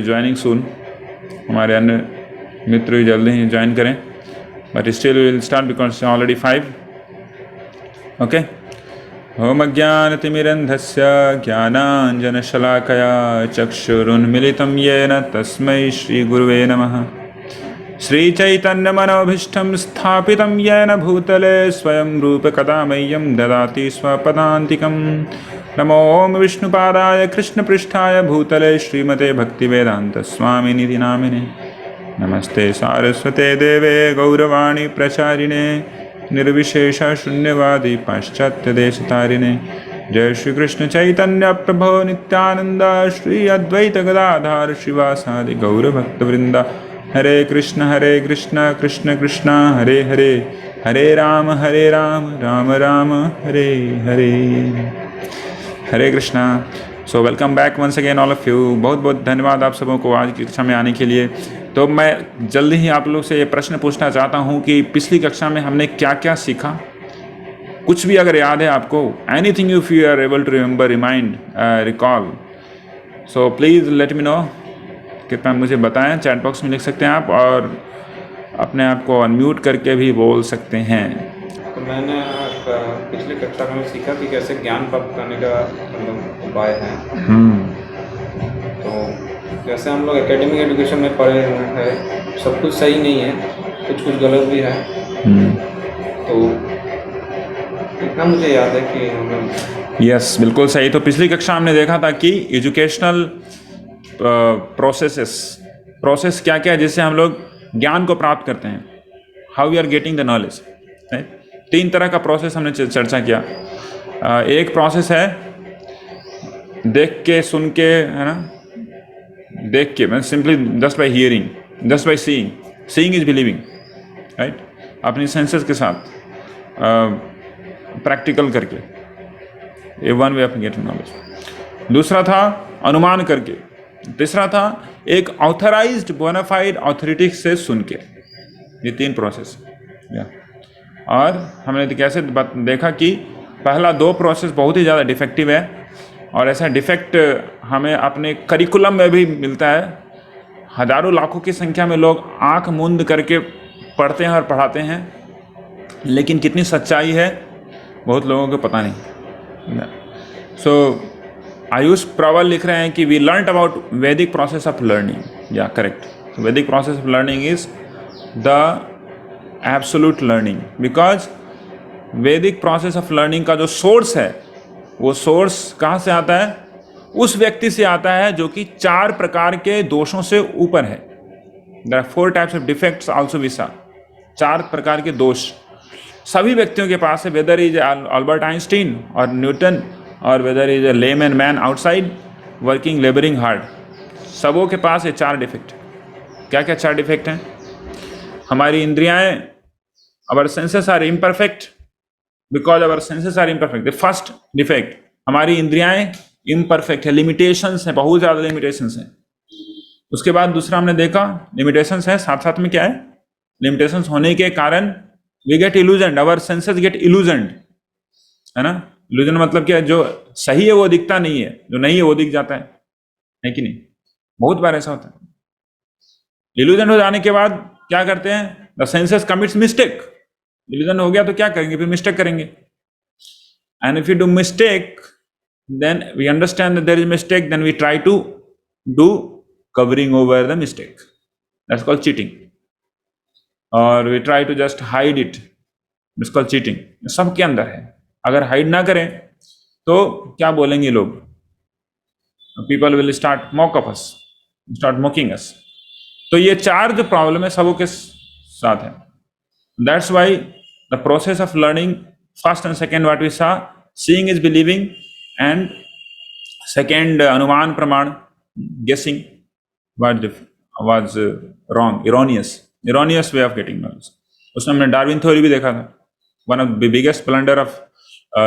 Joining सून, हमारे अन्य मित्र भी जल्दी ही ज्वाइन करें, but still will start because already 5. Okay. Om अज्ञानतिमिरन्धस्य ज्ञानाञ्जनशलाकया चक्षुरुन्मिलितं येन तस्मै श्रीगुरुवे नमः. श्रीचैतन्यमनोभीष्टं स्थापितं येन भूतले स्वयं रूपकदा मह्यं ददाति स्वपदान्तिकं. नमो विष्णुपादाय कृष्णपृष्ठाय भूतले श्रीमते भक्तिवेदान्तस्वामिनिधि नामिने. नमस्ते सारस्वते देवे गौरवाणी प्रचारिणे निर्विशेष शून्यवादी पाश्चात्यदेशतारिणे. जय श्री कृष्ण चैतन्य प्रभो नित्यानंद श्री अद्वैत गदाधर शिवासादि गौरभक्तवृंद. Hare Krishna Krishna Krishna Hare Hare, Hare Ram Ram Ram Hare Hare. Hare Krishna. So welcome back once again all of you. बहुत बहुत धन्यवाद आप सबों को आज की कक्षा में आने के लिए. तो मैं जल्दी ही आप लोग से ये प्रश्न पूछना चाहता हूँ कि पिछली कक्षा में हमने क्या क्या सीखा. कुछ भी अगर याद है आपको, anything if you are able to remember, remind, recall, so please let me know. कृपया मुझे बताएं. चैट बॉक्स में लिख सकते हैं आप, और अपने आप को अनम्यूट करके भी बोल सकते हैं. तो मैंने पिछले कक्षा में सीखा कि कैसे ज्ञान प्राप्त करने का मतलब उपाय है. तो जैसे हम लोग एकेडमिक एजुकेशन में पढ़े हुए हैं, सब कुछ सही नहीं है, कुछ कुछ गलत भी है. तो इतना मुझे याद है कि हम लोग यस बिल्कुल सही. तो पिछली कक्षा हमने देखा था कि एजुकेशनल प्रोसेस क्या क्या है जिससे हम लोग ज्ञान को प्राप्त करते हैं. How we are getting the knowledge. 3 तरह का प्रोसेस हमने चर्चा किया. एक प्रोसेस है देख के, सुन के, है ना. देख के मैं simply just by hearing, just by seeing. Seeing is believing, right. अपनी सेंसेस के साथ प्रैक्टिकल करके, ये one way of getting knowledge. दूसरा था अनुमान करके. तीसरा था एक ऑथराइज्ड बोनाफाइड ऑथोरिटी से सुन के. ये 3 प्रोसेस. और हमने कैसे देखा कि पहला 2 प्रोसेस बहुत ही ज़्यादा डिफेक्टिव है, और ऐसा डिफेक्ट हमें अपने करिकुलम में भी मिलता है. हज़ारों लाखों की संख्या में लोग आंख मूंद करके पढ़ते हैं और पढ़ाते हैं, लेकिन कितनी सच्चाई है बहुत लोगों को पता नहीं. सो आयुष प्रवल लिख रहे हैं कि वी लर्न अबाउट वैदिक प्रोसेस ऑफ लर्निंग. या करेक्ट. वैदिक process of learning is the absolute learning, because वैदिक प्रोसेस ऑफ लर्निंग का जो सोर्स है, वो सोर्स कहाँ से आता है? उस व्यक्ति से आता है जो कि 4 प्रकार के दोषों से ऊपर है. There are 4 types of defects also we saw. 4 प्रकार के दोष सभी व्यक्तियों के पास है, वेदर इज अल्बर्ट आइंस्टीन और न्यूटन, और whether is a layman man outside working labouring hard. सबों के पास ये 4 डिफेक्ट. क्या क्या 4 डिफेक्ट हैं? हमारी इंद्रियाएं, our senses are imperfect because our senses are imperfect. The first defect, हमारी इंद्रियाएं इम्परफेक्ट है, लिमिटेशंस हैं, बहुत ज़्यादा लिमिटेशंस हैं. उसके बाद दूसरा हमने देखा लिमिटेशंस है, साथ साथ में क्या है? लिमिटेशंस होने के कारण we get illusion, our senses get illusioned, है ना. इल्यूजन मतलब क्या है? जो सही है वो दिखता नहीं है, जो नहीं है वो दिख जाता है कि नहीं? बहुत बार ऐसा होता है. इल्यूजन हो जाने के बाद क्या करते हैं? The senses commits mistake. Illusion हो गया तो क्या करेंगे? फिर मिस्टेक करेंगे. And if you do mistake, then we understand that there is a mistake, then we try to do covering over the mistake. That's called cheating. Or we try to just hide it. It's called cheating. सबके अंदर है. अगर hide ना करें तो क्या बोलेंगे लोग? People will start mock of us, start mocking us. तो ये 4 जो प्रॉब्लम है सबों के साथ है. That's why the process of learning, first and second what we saw, seeing is believing, and second अनुमान प्रमाण, guessing was wrong, erroneous way of getting knowledge. उसमें हमने डार्विन थ्योरी भी देखा था, one of the biggest blunder of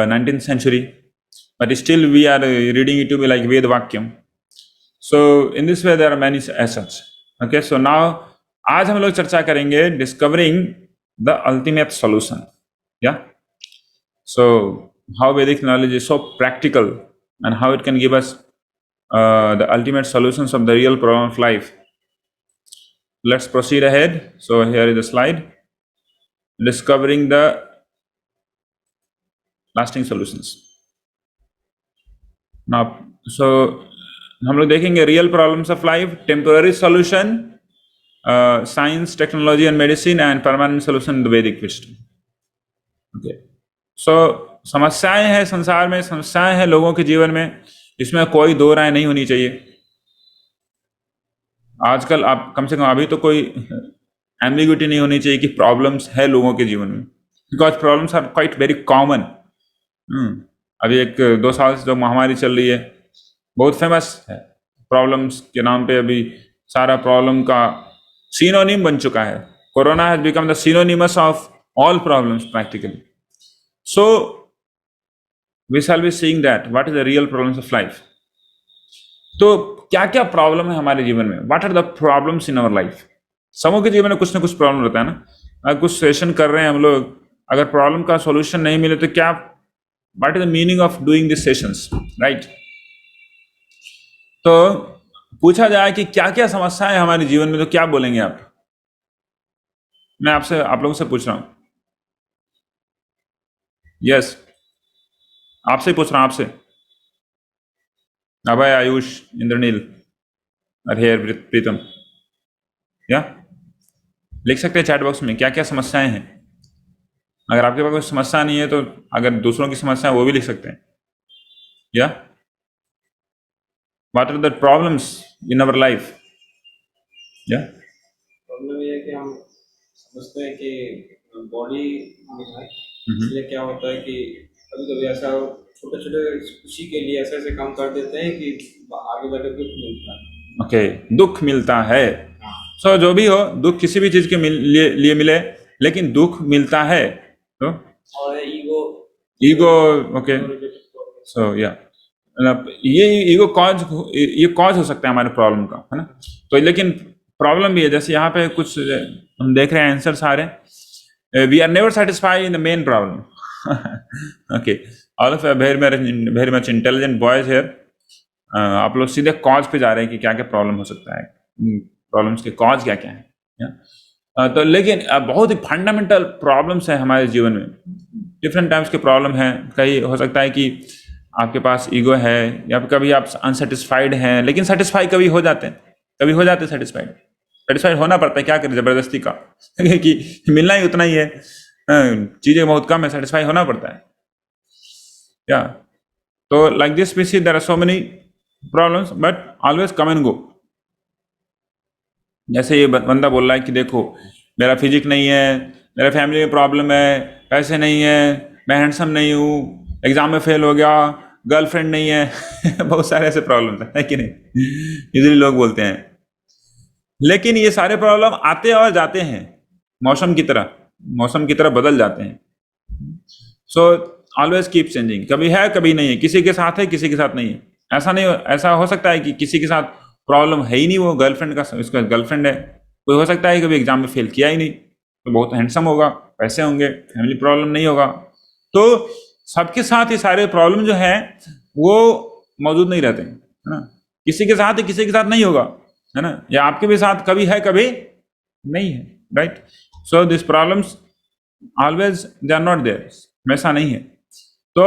19th century, but still we are reading it to be like Ved Vakyam. So in this way there are many as such. Okay, so now आज हम लोग चर्चा करेंगे discovering the ultimate solution. Yeah, so how Vedic knowledge is so practical and how it can give us the ultimate solutions of the real problem of life. Let's proceed ahead. So here is the slide, discovering the lasting solutions. Now, so हम लोग देखेंगे real problems of life, temporary solution, science, technology and medicine, and permanent solution in the वैदिक wisdom. Okay, सो समस्याएं हैं संसार में, समस्याएं हैं लोगों के जीवन में, इसमें कोई दो राय नहीं होनी चाहिए. आजकल आप कम से कम अभी तो कोई एम्बिग्यूटी नहीं होनी चाहिए कि प्रॉब्लम्स है लोगों के जीवन में, because problems are quite very common. अभी एक 2 साल से जो महामारी चल रही है बहुत फेमस है, प्रॉब्लम्स के नाम पे अभी सारा प्रॉब्लम का सिनोनिम बन चुका है. Corona has become the synonymous of all problems practically. So we shall be seeing that what is the real problems of life. तो क्या क्या प्रॉब्लम है हमारे जीवन में, what are the problems in our life. सबों के जीवन में कुछ ना कुछ प्रॉब्लम रहता है ना. अगर कुछ सेशन कर रहे हैं हम लोग, अगर प्रॉब्लम का सॉल्यूशन नहीं मिले तो क्या, what is the meaning of doing this sessions, right. तो पूछा जाए कि क्या क्या समस्याएं हमारे जीवन में, तो क्या बोलेंगे आप. मैं आपसे, आप लोगों से पूछ रहा हूं. यस, आपसे ही पूछ रहा हूं, आपसे. अभय, आयुष, इंद्रनील, अरहेर, प्रीतम, या लिख सकते हैं चैट बॉक्स में क्या क्या समस्याएं हैं. अगर आपके पास कोई समस्या नहीं है तो अगर दूसरों की समस्या वो भी लिख सकते हैं. या what are the problems in our life. या प्रॉब्लम ये है कि हम समझते हैं कि बॉडी है, इसलिए क्या होता है कि कभी कभी ऐसा छोटे छोटे खुशी के लिए ऐसे ऐसे काम कर देते हैं कि आगे जाकर दुख मिलता है. ओके, दुख मिलता है. सो जो भी हो, दुख किसी भी चीज के लिए मिले, लेकिन दुख मिलता है. तो और ईगो. ओके, सो या ये ईगो कॉज हो सकता है हमारे प्रॉब्लम का, है ना. तो लेकिन प्रॉब्लम भी है, जैसे यहाँ पे कुछ हम देख रहे हैं आंसर्स आ रहे हैं. We are never satisfied in the main problem. Okay, all of very much intelligent boys here. आप लोग सीधे कॉज पे जा रहे हैं कि क्या क्या प्रॉब्लम हो सकता है, प्रॉब्लम्स के कॉज क्या क्या है. तो लेकिन बहुत ही फंडामेंटल प्रॉब्लम्स हैं हमारे जीवन में. डिफरेंट टाइप्स के प्रॉब्लम हैं. कई हो सकता है कि आपके पास ईगो है, या कभी आप अनसेटिस्फाइड हैं, लेकिन सेटिस्फाई कभी हो जाते हैं, सेटिस्फाइड होना पड़ता है. क्या करें, जबरदस्ती का कि मिलना ही उतना ही है, चीजें बहुत कम है, सेटिस्फाई होना पड़ता है. क्या तो like this we see there are so many problems but always come and go. जैसे ये बंदा बोल रहा है कि देखो मेरा फिजिक नहीं है, मेरा फैमिली में प्रॉब्लम है, पैसे नहीं है, मैं हैंडसम नहीं हूँ, एग्जाम में फेल हो गया, गर्लफ्रेंड नहीं है. बहुत सारे ऐसे प्रॉब्लम है कि नहीं, इजीली लोग बोलते हैं. लेकिन ये सारे प्रॉब्लम आते और जाते हैं, मौसम की तरह बदल जाते हैं. So always keep changing. कभी है कभी नहीं है, किसी के साथ है किसी के साथ नहीं है. ऐसा हो सकता है कि किसी के साथ प्रॉब्लम है ही नहीं, वो गर्लफ्रेंड का, उसका गर्लफ्रेंड है. कोई हो सकता है कभी एग्जाम में फेल किया ही नहीं, तो बहुत हैंडसम होगा, पैसे होंगे, फैमिली प्रॉब्लम नहीं होगा. तो सबके साथ ये सारे प्रॉब्लम जो है वो मौजूद नहीं रहते हैं, है ना. किसी के साथ है किसी के साथ नहीं होगा, है ना. या आपके भी साथ कभी है कभी नहीं है, right. So this problems always they are not there, हमेशा नहीं है. तो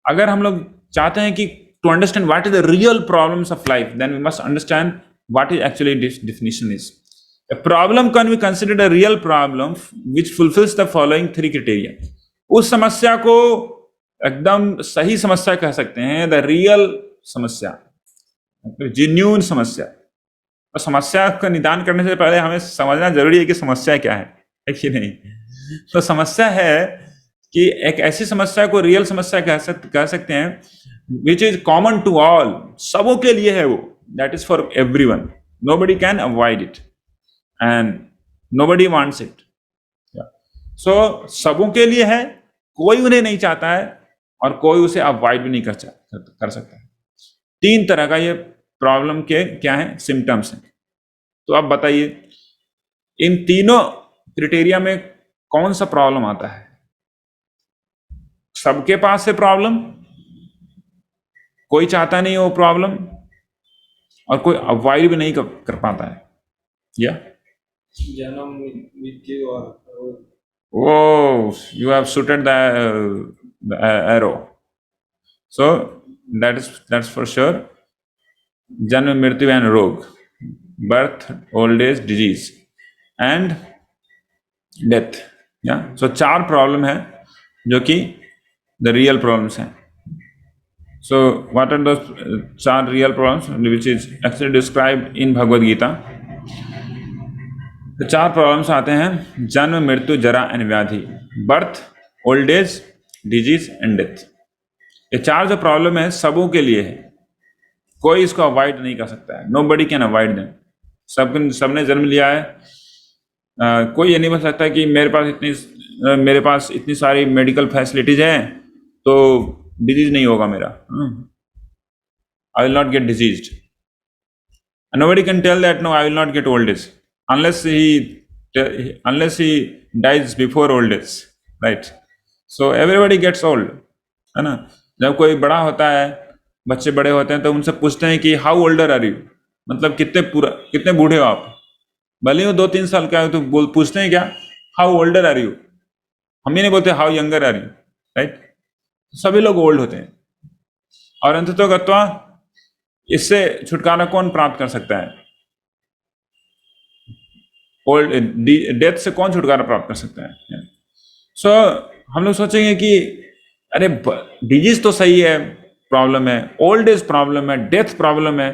अगर हम लोग चाहते हैं कि to understand what is the real problems of life, then we must understand what is actually this definition is. A problem can be considered a real problem which fulfills the following 3 criteria. उस समस्या को एकदम सही समस्या कह सकते हैं, the real समस्या, जेन्युइन समस्या. और समस्या का निदान करने से पहले हमें समझना जरूरी है कि समस्या क्या है कि नहीं. तो समस्या है कि एक ऐसी समस्या को रियल समस्या कह सकते हैं which is common to all, सबों के लिए है वो, that is for everyone, nobody can avoid it and nobody wants it. So सबों के लिए है, कोई उन्हें नहीं चाहता है और कोई उसे अवॉइड भी नहीं कर सकता है. 3 तरह का ये प्रॉब्लम के क्या है, सिम्टम्स हैं. तो आप बताइए इन तीनों क्राइटेरिया में कौन सा प्रॉब्लम आता है. सबके पास है प्रॉब्लम, कोई चाहता नहीं वो प्रॉब्लम, और कोई अवॉइड भी नहीं कर पाता है। या जन्म मृत्यु और Oh, you have shooted the arrow. So that's for sure. जन्म मृत्यु एंड रोग, birth old age disease and death. या सो 4 प्रॉब्लम है जो कि द रियल प्रॉब्लम्स हैं। So what are those 4 real problems which is actually described in Bhagavad Gita. तो 4 problems आते हैं, जन्म मृत्यु जरा एंड व्याधि, birth old age disease and death. ये 4 जो प्रॉब्लम है सबों के लिए है, कोई इसको अवॉइड नहीं कर सकता है। Nobody can avoid them. सबने जन्म लिया है। कोई ये नहीं बोल सकता कि मेरे पास इतनी सारी मेडिकल फैसिलिटीज हैं तो डिजीज नहीं होगा मेरा। I will not gate diseased. Nobody can tell that no, I will not get old age unless he dies before old age, right? So everybody gets old, है ना। जब कोई बड़ा होता है, बच्चे बड़े होते हैं तो उनसे पूछते हैं कि हाउ ओल्डर आर यू, मतलब कितने बूढ़े हो आप। भले ही 2-3 साल का है तो पूछते हैं क्या, हाउ ओल्डर आर यू। हम ही नहीं बोलते how younger are you, right. सभी लोग ओल्ड होते हैं और अंततोगत्वा इससे छुटकारा कौन प्राप्त कर सकता है? ओल्ड डेथ से कौन छुटकारा प्राप्त कर सकता है? सो हम लोग सोचेंगे कि अरे डिजीज तो सही है, प्रॉब्लम है, ओल्ड एज प्रॉब्लम है, डेथ प्रॉब्लम है,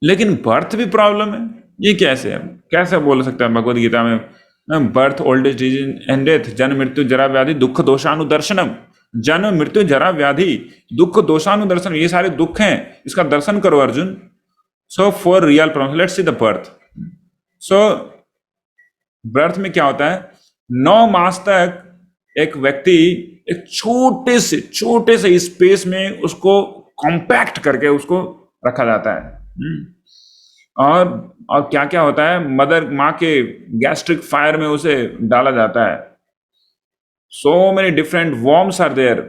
लेकिन बर्थ भी प्रॉब्लम है। ये कैसे है? कैसे बोल सकता है भगवद गीता में birth old age disease and death, जन्म मृत्यु जरा व्याधि दुख दोषानुदर्शनम। जन्म मृत्यु जरा व्याधि दुख दोषानुदर्शन, ये सारे दुख हैं, इसका दर्शन करो Arjun. So for real problem let's see the birth. So birth में क्या होता है, 9 मास तक एक व्यक्ति एक छोटे से स्पेस में उसको कॉम्पैक्ट करके उसको रखा जाता है। और क्या क्या होता है, मदर माँ के गैस्ट्रिक फायर में उसे डाला जाता है। So many different worms are there,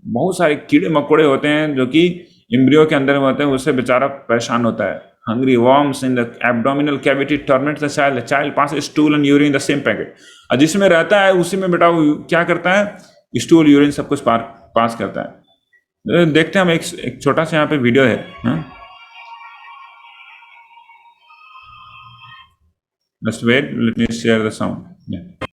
बहुत सारे कीड़े मकोड़े होते हैं जो कि एम्ब्रियो के अंदर में होते हैं, उससे बेचारा परेशान होता है। Hungry worms in the abdominal cavity torment the child pass stool and urine the same packet. और जिसमें रहता है उसी में बेटा वो क्या करता है, स्टूल यूरिन सब कुछ पास करता है। देखते हैं हम एक छोटा सा यहाँ पे वीडियो है। Just wait, let me share the sound. Yeah.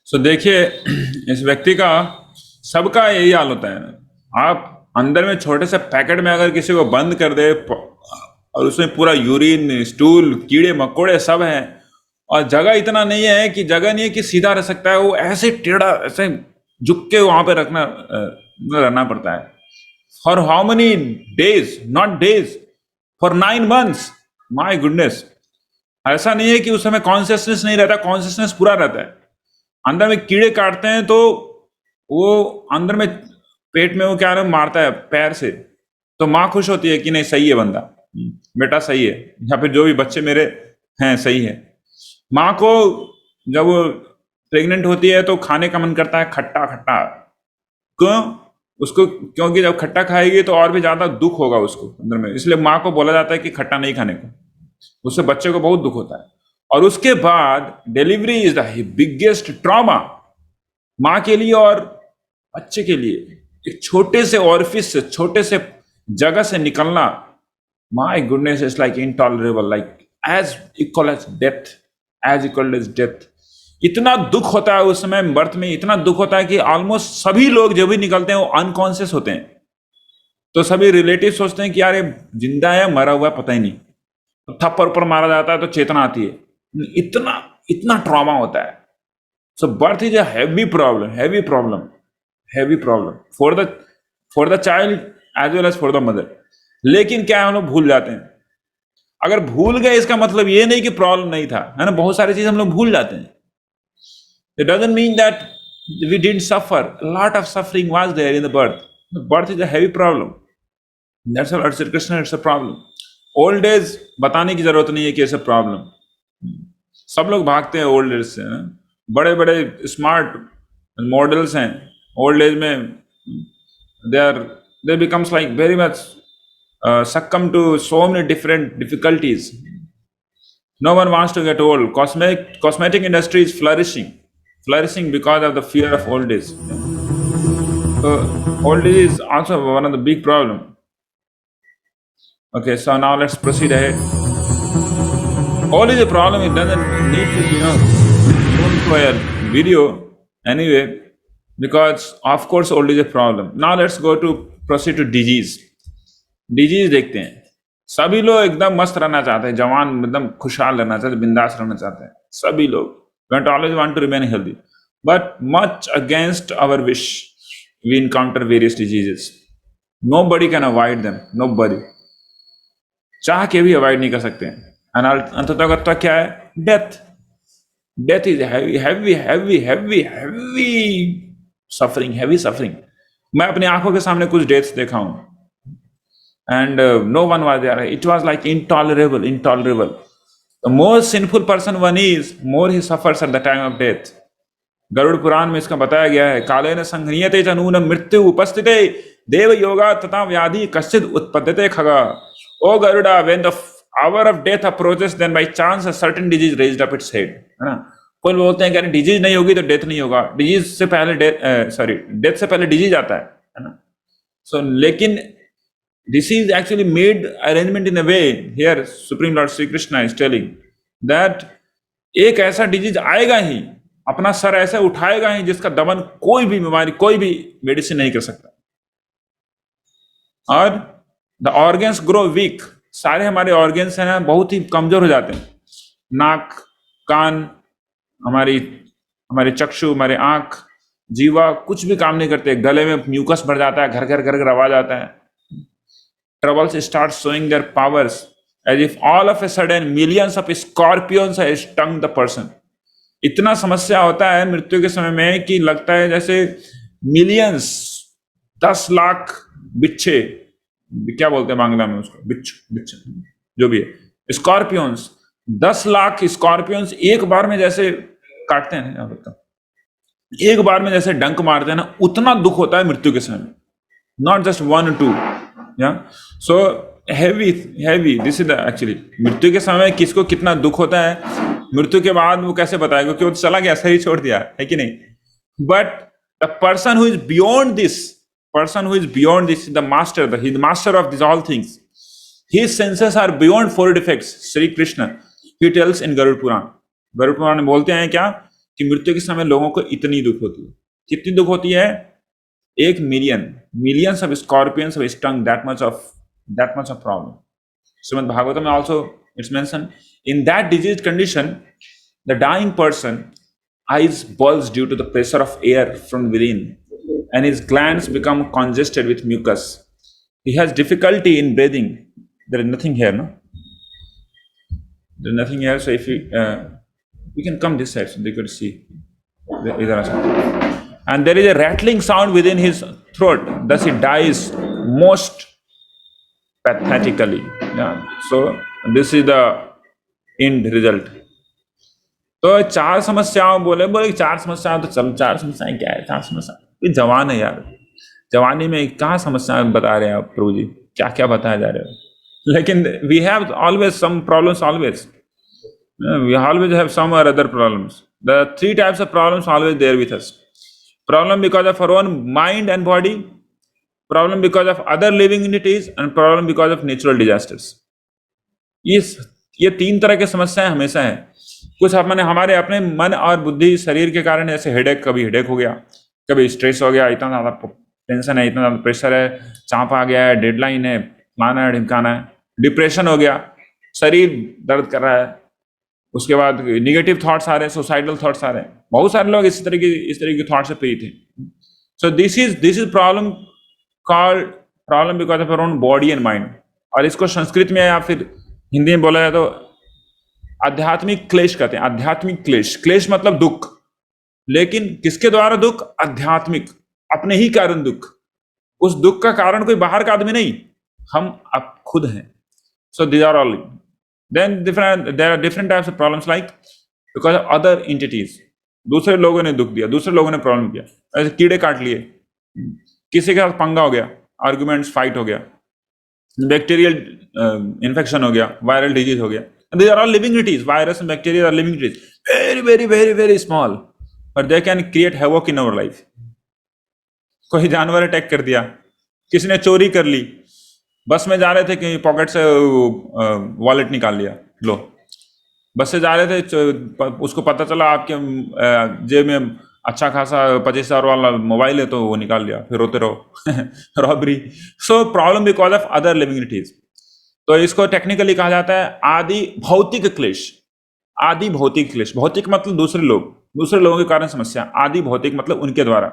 तो देखिए इस व्यक्ति का, सबका यही हाल होता है ना। आप अंदर में छोटे से पैकेट में अगर किसी को बंद कर दे और उसमें पूरा यूरिन, स्टूल, कीड़े मकोड़े सब हैं और जगह इतना नहीं है कि सीधा रह सकता है, वो ऐसे टेढ़ा ऐसे झुक के वहां पे रहना पड़ता है। For how many days, not days, for 9 months। My goodness, ऐसा नहीं है कि उस समय कॉन्शियसनेस नहीं रहता, कॉन्शियसनेस पूरा रहता है। अंदर में कीड़े काटते हैं तो वो अंदर में पेट में वो क्या नाम मारता है पैर से, तो माँ खुश होती है कि नहीं सही है बंदा, बेटा सही है, या फिर जो भी बच्चे मेरे हैं सही है। माँ को जब वो प्रेग्नेंट होती है तो खाने का मन करता है खट्टा खट्टा, क्यों? उसको क्योंकि जब खट्टा खाएगी तो और भी ज्यादा दुख होगा उसको अंदर में, इसलिए माँ को बोला जाता है कि खट्टा नहीं खाने को, उससे बच्चे को बहुत दुख होता है। और उसके बाद delivery is the biggest trauma माँ के लिए और बच्चे के लिए। एक छोटे से ऑरिफिस से, छोटे से जगह से निकलना, my goodness, is like intolerable, like as equal as death, as equal as death. इतना दुख होता है उस समय बर्थ में, इतना दुख होता है कि ऑलमोस्ट सभी लोग जो भी निकलते हैं वो अनकॉन्शियस होते हैं। तो सभी रिलेटिव सोचते हैं कि यार ये जिंदा है मरा हुआ है पता ही नहीं, तो थप्पड़ पर मारा जाता है तो चेतना आती है। इतना इतना ट्रॉमा होता है। So birth is a heavy problem, heavy problem, heavy problem for the child as well as for the mother. लेकिन क्या है, हम लोग भूल जाते हैं। अगर भूल गए इसका मतलब ये नहीं कि प्रॉब्लम नहीं था, है ना, बहुत सारी चीज हम लोग भूल जाते हैं। It doesn't mean that we didn't suffer, lot of suffering was there in the birth. Birth is a heavy problem, that's why Shri Krishna it's a problem. Old age बताने की जरूरत नहीं है कि इट्स अ प्रॉब्लम। सब लोग भागते हैं ओल्ड एज से, है ना? बड़े बड़े स्मार्ट मॉडल्स हैं ओल्ड एज में, दे becomes like very much succumb to so many different difficulties. No one wants to get old. Cosmetic industry is flourishing because of the fear of old age. So old age is also one of the big problem. Okay, so now let's proceed ahead. Old is a problem. It doesn't need to be, shown for a video anyway, because of course old is a problem. Now let's go to proceed to disease. Disease देखते हैं। सभी लोग एकदम मस्त रहना चाहते हैं, जवान एकदम खुशहाल रहना चाहते हैं, बिंदास रहना चाहते हैं सभी लोग। Always want to remain healthy, but much against our wish we encounter various diseases. Nobody can avoid them, nobody, चाह के भी अवॉइड नहीं कर सकते हैं। अंततः क्या है? Death. Death is heavy heavy heavy heavy heavy suffering, heavy suffering. मैं अपनी आंखों के सामने कुछ डेथ्स देखा हूं, and no one was there. It was like intolerable. The more sinful person one is, more he suffers at the time of death. Garuda Purana में इसका बताया गया है, कालेन संघ्नियते जनून मृत्यु उपस्थिते देव योगा तथा व्याधि कश्चित उत्पद्यते खगा। ओ Garuda, when the hour of death approaches, then by chance a certain disease raised up its head, है ना? कोई बोलते हैं कि डिजीज नहीं होगी तो डेथ नहीं होगा, डिजीज से पहले डेथ से पहले डिजीज आता है ना? सो लेकिन this is actually made arrangement in a way here Supreme Lord Sri Krishna is telling that एक ऐसा डिजीज आएगा ही, अपना सर ऐसे उठाएगा ही जिसका दमन कोई भी बीमारी, कोई भी मेडिसिन नहीं कर सकता। और द ऑर्गन्स ग्रो वीक, सारे हमारे ऑर्गन्स हैं ना बहुत ही कमजोर हो जाते हैं। नाक, कान, हमारे चक्षु, हमारे आंख, जीवा कुछ भी काम नहीं करते। गले में म्यूकस भर जाता है, घर घर घर घर आवाज आता है। Troubles start showing their powers as if all of a sudden millions of scorpions have stung the person. इतना समस्या होता है मृत्यु के समय में कि लगता है जैसे मिलियंस, 10 लाख बिच्छे, क्या बोलते हैं बांग्ला में उसको, बिच्छे जो भी है, स्कॉर्पियंस, 10 लाख स्कॉर्पियंस एक बार में जैसे काटते हैं, एक बार में जैसे डंक मारते हैं ना, उतना दुख होता है मृत्यु के समय में। Not just 1 or 2, yeah, so heavy this is the actually मृत्यु के समय किसको कितना दुख होता है, मृत्यु के बाद वो कैसे बताएगा कि वो चला गया, सही छोड़ दिया, है कि नहीं? But the person who is beyond this, the master, the master of these all things, his senses are beyond 4 defects. Sri Krishna he tells in Garud Puran में बोलते हैं क्या कि मृत्यु के समय लोगों को इतनी दुख होती है। कितनी दुख होती है? 1 millions of scorpions have stung that much of problem. Srimad Bhagavatam also it's mentioned in that diseased condition, the dying person eyes bulge due to the pressure of air from within, and his glands become congested with mucus. He has difficulty in breathing. There is nothing here, no? There's nothing here. So if we can come this side so they could see. And there is a rattling sound within his throat. Thus he dies most pathetically. Yeah. So this is the end result. तो चार समस्याओं बोले बोले चार समस्याएं तो चल चार समस्याएं क्या है चार समस्या ये जवान है यार जवानी में कहाँ समस्याएं बता रहे हैं आप प्रभु जी क्या क्या बताया जा रहे हो लेकिन we have always some problems always we always have some or other problems. The three types of problems always there with us. Problem because of our own mind and body, problem because of other living entities, and problem because of natural disasters. ये तीन तरह की समस्याएं हमेशा हैं. कुछ हमने हमारे अपने मन और बुद्धि शरीर के कारण ऐसे हेडेक कभी हेडेक हो गया कभी स्ट्रेस हो गया इतना ज़्यादा टेंशन है इतना ज़्यादा प्रेशर है चाप आ गया है डेडलाइन है फलाना है ढिमकाना है डिप्रेशन हो गया शरीर दर्द कर रहा है उसके बाद निगेटिव थॉट्स आ रहे हैं सुसाइडल थॉट्स आ रहे हैं बहुत सारे लोग इस तरह की थॉट से पीड़ित हैं सो this is problem called problem because of our own body and mind और इसको संस्कृत में या फिर हिंदी में बोला जाए तो आध्यात्मिक क्लेश कहते हैं आध्यात्मिक क्लेश क्लेश मतलब दुख लेकिन किसके द्वारा दुख आध्यात्मिक अपने ही कारण दुख उस दुख का कारण कोई बाहर का आदमी नहीं हम अब खुद हैं so these are all Then there are different types of problems like because of other entities. दूसरे लोगों ने दुख दिया दूसरे लोगों ने प्रॉब्लम किया ऐसे कीड़े काट लिए किसी के साथ पंगा हो गया आर्गुमेंट्स फाइट हो गया बैक्टीरियल इन्फेक्शन हो गया वायरल डिजीज हो गया they are all living entities virus and bacteria are living entities very very very very small but they can create havoc in our life कोई जानवर अटैक कर दिया किसी ने चोरी कर ली बस में जा रहे थे कि पॉकेट से वॉलेट निकाल लिया लो बस से जा रहे थे उसको पता चला आपके जेब में अच्छा खासा 25,000 वाला मोबाइल है तो वो निकाल लिया फिर रोते रहो robbery so problem because of other living entities तो इसको टेक्निकली कहा जाता है आदि भौतिक क्लेश आदि भौतिक क्लेश भौतिक मतलब दूसरे लोगों के कारण समस्या आदि भौतिक मतलब उनके द्वारा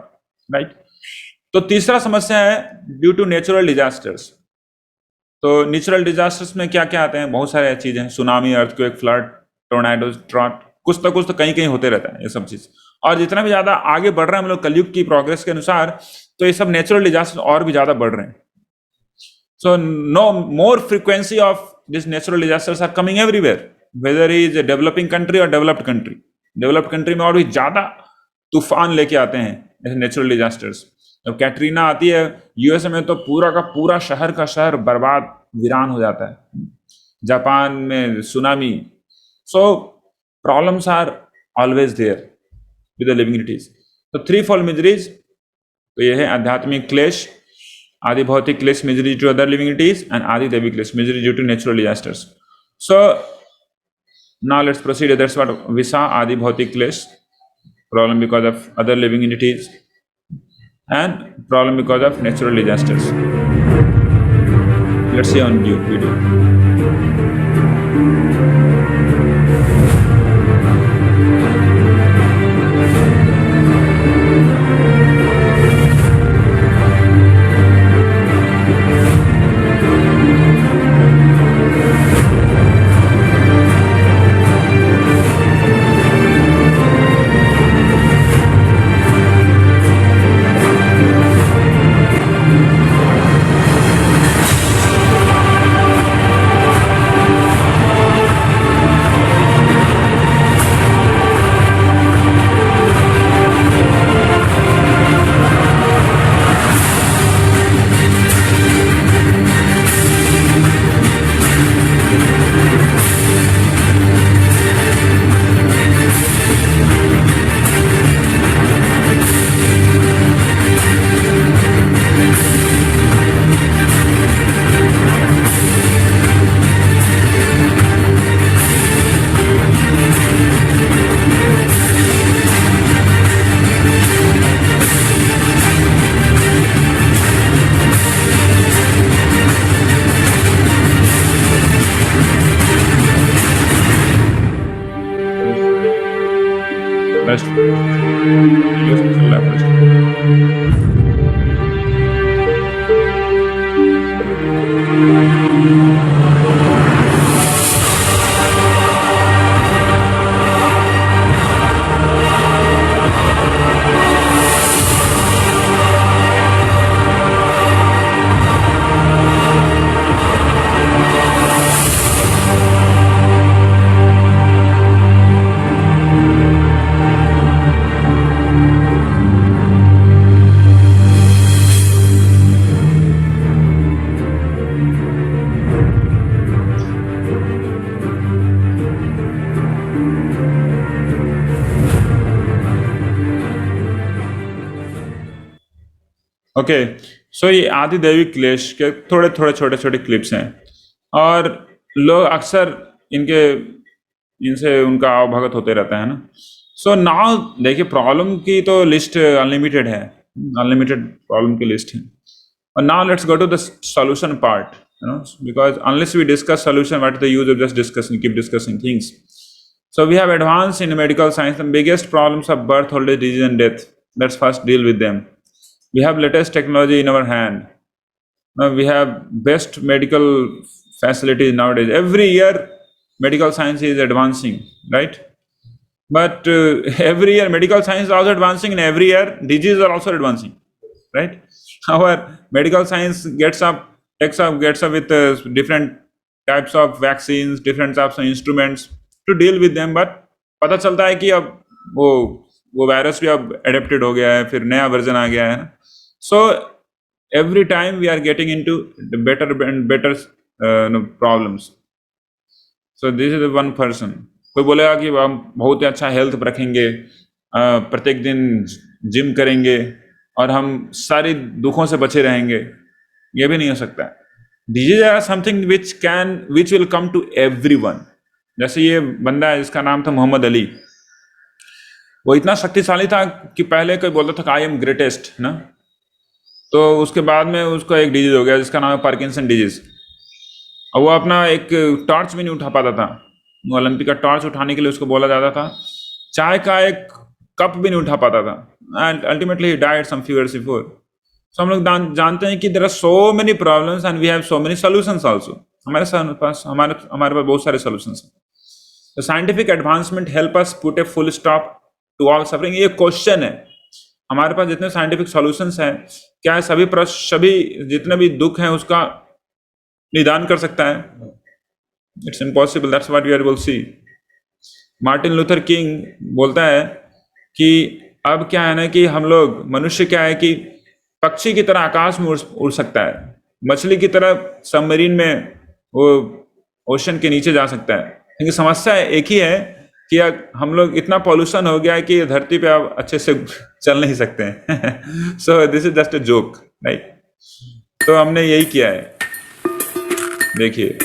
राइट तो तीसरा समस्या है ड्यू टू नेचुरल डिजास्टर्स तो नेचुरल डिजास्टर्स में क्या क्या आते हैं बहुत सारे चीजें हैं tsunami earthquake flood tornado trout कुछ तो कहीं होते रहता है ये सब चीज और जितना भी ज्यादा आगे बढ़ रहे हैं हम लोग कलयुग की प्रोग्रेस के अनुसार तो ये सब नेचुरल डिजास्टर और भी ज्यादा बढ़ रहे हैं so no more frequency of this natural disasters are coming everywhere whether is a developing country और डेवलप्ड कंट्री में और भी ज्यादा तूफान लेके आते हैं ऐसे नेचुरल डिजास्टर्स जब कैटरीना आती है यूएसए में तो पूरा का पूरा शहर का शहर बर्बाद वीरान हो जाता है जापान में tsunami so problems are always there with the living entities तो थ्री फॉल मिजरीज तो ये है आध्यात्मिक क्लेश आदि भौतिक क्लेश misery to other living entities and आदि दैविक क्लेश misery due to natural disasters so now let's proceed that's what विसा आदि भौतिक क्लेश problem because of other living entities and problem because of natural disasters. Let's see on video. Rest चल रहा है। ओके, सो ये आदि दैवी क्लेश के थोड़े थोड़े छोटे छोटे क्लिप्स हैं और लोग अक्सर इनसे उनका अवभगत होते रहता है ना। सो नाउ देखिए, प्रॉब्लम की तो लिस्ट अनलिमिटेड है, अनलिमिटेड प्रॉब्लम की लिस्ट है। और now let's go to the solution part, you know, because unless we discuss solution, what is the use of just discussing, keep discussing things. So we have advanced in medical science. The biggest problems of birth, old age, disease, and death. Let's first deal with them. We have latest technology in our hand. Now we have best medical facilities nowadays. Every year, medical science is advancing, right? But every year, medical science is also advancing, and every year, diseases are also advancing, right? Our medical science gets up with different types of vaccines, different types of instruments to deal with them, but पता चलता है कि अब वो virus भी अब adapted हो गया है, फिर नया वर्जन आ गया है। So every time we are getting into better and better problems. So this is one person. कोई बोलेगा कि हम बहुत ही अच्छा हेल्थ रखेंगे, प्रत्येक दिन जिम करेंगे और हम सारे दुखों से बचे रहेंगे, ये भी नहीं हो सकता। Disease are something which will come to everyone. जैसे ये बंदा है जिसका नाम था मोहम्मद अली, वो इतना शक्तिशाली था कि पहले कोई बोलता था कि आई एम ग्रेटेस्ट ना, तो उसके बाद में उसको एक डिजीज हो गया जिसका नाम है पार्किंसन डिजीज। और वो अपना एक टॉर्च भी नहीं उठा पाता था, वो ओलंपिक का टॉर्च उठाने के लिए उसको बोला जाता था, चाय का एक कप भी नहीं उठा पाता था, and ultimately he died some few years before. So हम लोग जानते हैं कि there are so many problems and we have so many solutions also. हमारे पास बहुत सारे सॉल्यूशंस हैं। The scientific advancement help us put a full stop to all suffering। ये क्वेश्चन है, हमारे पास जितने साइंटिफिक सॉल्यूशंस हैं, क्या सभी जितने भी दुख हैं उसका निदान कर सकता है? It's impossible. That's what we are will see. Martin Luther King बोलता है कि अब क्या है ना कि हम लोग मनुष्य क्या है कि पक्षी की तरह आकाश में उड़ सकता है, मछली की तरह सबमरीन में वो ओशन के नीचे जा सकता है, लेकिन समस्या एक ही है कि हम लोग इतना पॉल्यूशन हो गया है कि धरती पे अब अच्छे से चल नहीं सकते हैं। सो this is just a joke, right? तो हमने यही किया है, देखिए।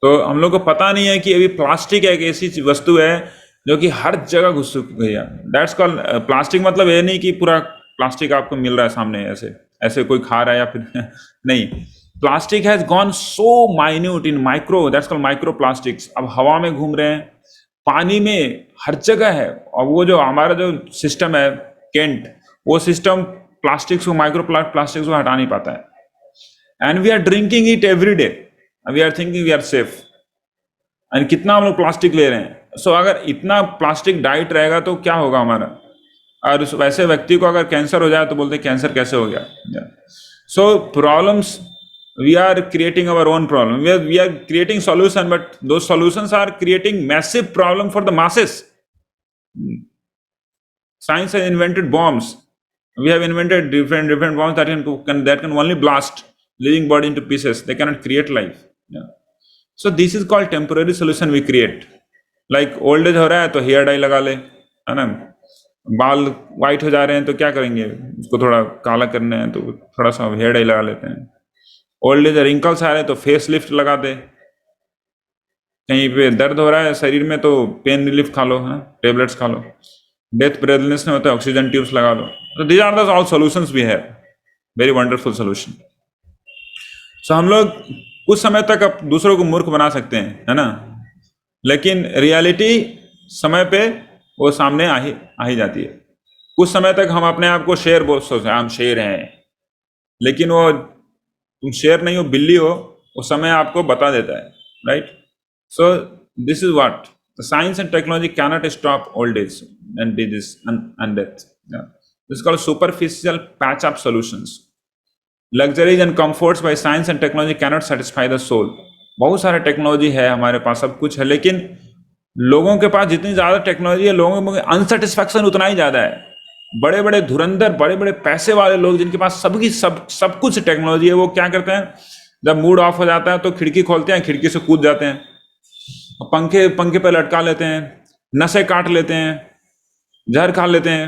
तो हम लोग को पता नहीं है कि अभी प्लास्टिक एक ऐसी वस्तु है जो कि हर जगह घुस गई है। That's called plastic. मतलब ये नहीं कि पूरा प्लास्टिक आपको मिल रहा है सामने, ऐसे कोई खा रहा है या फिर नहीं। Plastic has gone so minute in micro, that's called micro plastics. अब हवा में घूम रहे हैं, पानी में, हर जगह है। और वो जो हमारा जो सिस्टम है केंट, वो सिस्टम प्लास्टिक्स को, माइक्रो प्लास्टिक्स को हटा नहीं पाता है। And we are drinking it every day, we are thinking we are safe. एंड कितना हम लोग प्लास्टिक ले रहे हैं। सो अगर इतना प्लास्टिक डाइट रहेगा तो क्या होगा हमारा। और वैसे व्यक्ति को अगर कैंसर हो जाए तो बोलते हैं कैंसर कैसे हो गया। सो problems we are creating our own problem. We are creating solution, but those solutions are creating massive problem for the masses. Science has invented bombs. We have invented different bombs that can only blast living body into pieces. They cannot create life. Yeah. So this is called temporary solution we create. Like old age हो रहा है तो hair dye लगा ले, है ना? बाल white हो जा रहे हैं तो क्या करेंगे, उसको थोड़ा काला करना है तो थोड़ा सा हेयर डाई लगा लेते हैं. ओल्ड एज रिंकल्स आ रहे हैं तो फेस लिफ्ट लगा दे. कहीं पे दर्द हो रहा है शरीर में तो पेन रिलीफ खा लो, है, टेबलेट्स खा लो. डेथ ब्रेथलेस नहीं होता है, ऑक्सीजन ट्यूब्स लगा दो. तो these are the all solutions we have, very wonderful solution. So हम लोग कुछ समय तक अब दूसरों को मूर्ख बना सकते हैं, है ना, लेकिन रियलिटी समय पे वो सामने आ ही जाती है. कुछ समय तक हम अपने आप को शेर बोल सोचते हैं, हम शेर हैं, लेकिन वो तुम शेर नहीं हो, बिल्ली हो, वो समय आपको बता देता है, right. So this is what the science and technology cannot stop old age and disease and death. Yeah. This is called superficial patch-up solutions. Luxuries and comforts by science and technology cannot satisfy the soul. बहुत सारे technology है हमारे पास, सब कुछ है, लेकिन लोगों के पास जितनी ज़्यादा टेक्नोलॉजी है, लोगों में अनसेटिस्फैक्शन उतना ही ज़्यादा है. बड़े बड़े धुरंधर, बड़े बड़े पैसे वाले लोग जिनके पास सब कुछ टेक्नोलॉजी है, वो क्या करते हैं, जब मूड ऑफ हो जाता है तो खिड़की खोलते हैं, खिड़की से कूद जाते हैं, पंखे पे लटका लेते हैं, नशे काट लेते हैं, जहर खा लेते हैं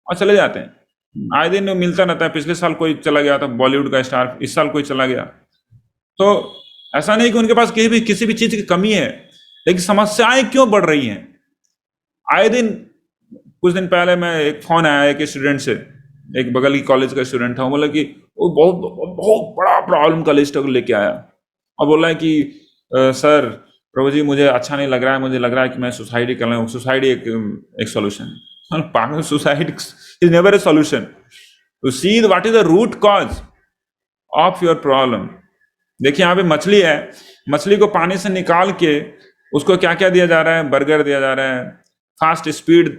और चले जाते हैं. आए दिन मिलता रहता है. पिछले साल कोई चला गया था बॉलीवुड का स्टार, इस साल कोई चला गया. तो ऐसा नहीं कि उनके पास किसी भी चीज की कमी है, लेकिन समस्याएं क्यों बढ़ रही हैं आए दिन. कुछ दिन पहले मैं एक फोन आया एक स्टूडेंट से, एक बगल की कॉलेज का स्टूडेंट था. वो बोला कि वो बहुत बड़ा प्रॉब्लम का लिस्ट लेके आया और बोला है कि सर प्रभु जी मुझे अच्छा नहीं लग रहा है, मुझे लग रहा है कि मैं सुसाइड कर लूँ. सुसाइड एक सॉल्यूशन है. Suicide is never a solution. To see what is the root cause of your problem. देखिए यहाँ पे मछली है, मछली को पानी से निकाल के उसको क्या क्या दिया जा रहा है, बर्गर दिया जा रहा है, फास्ट स्पीड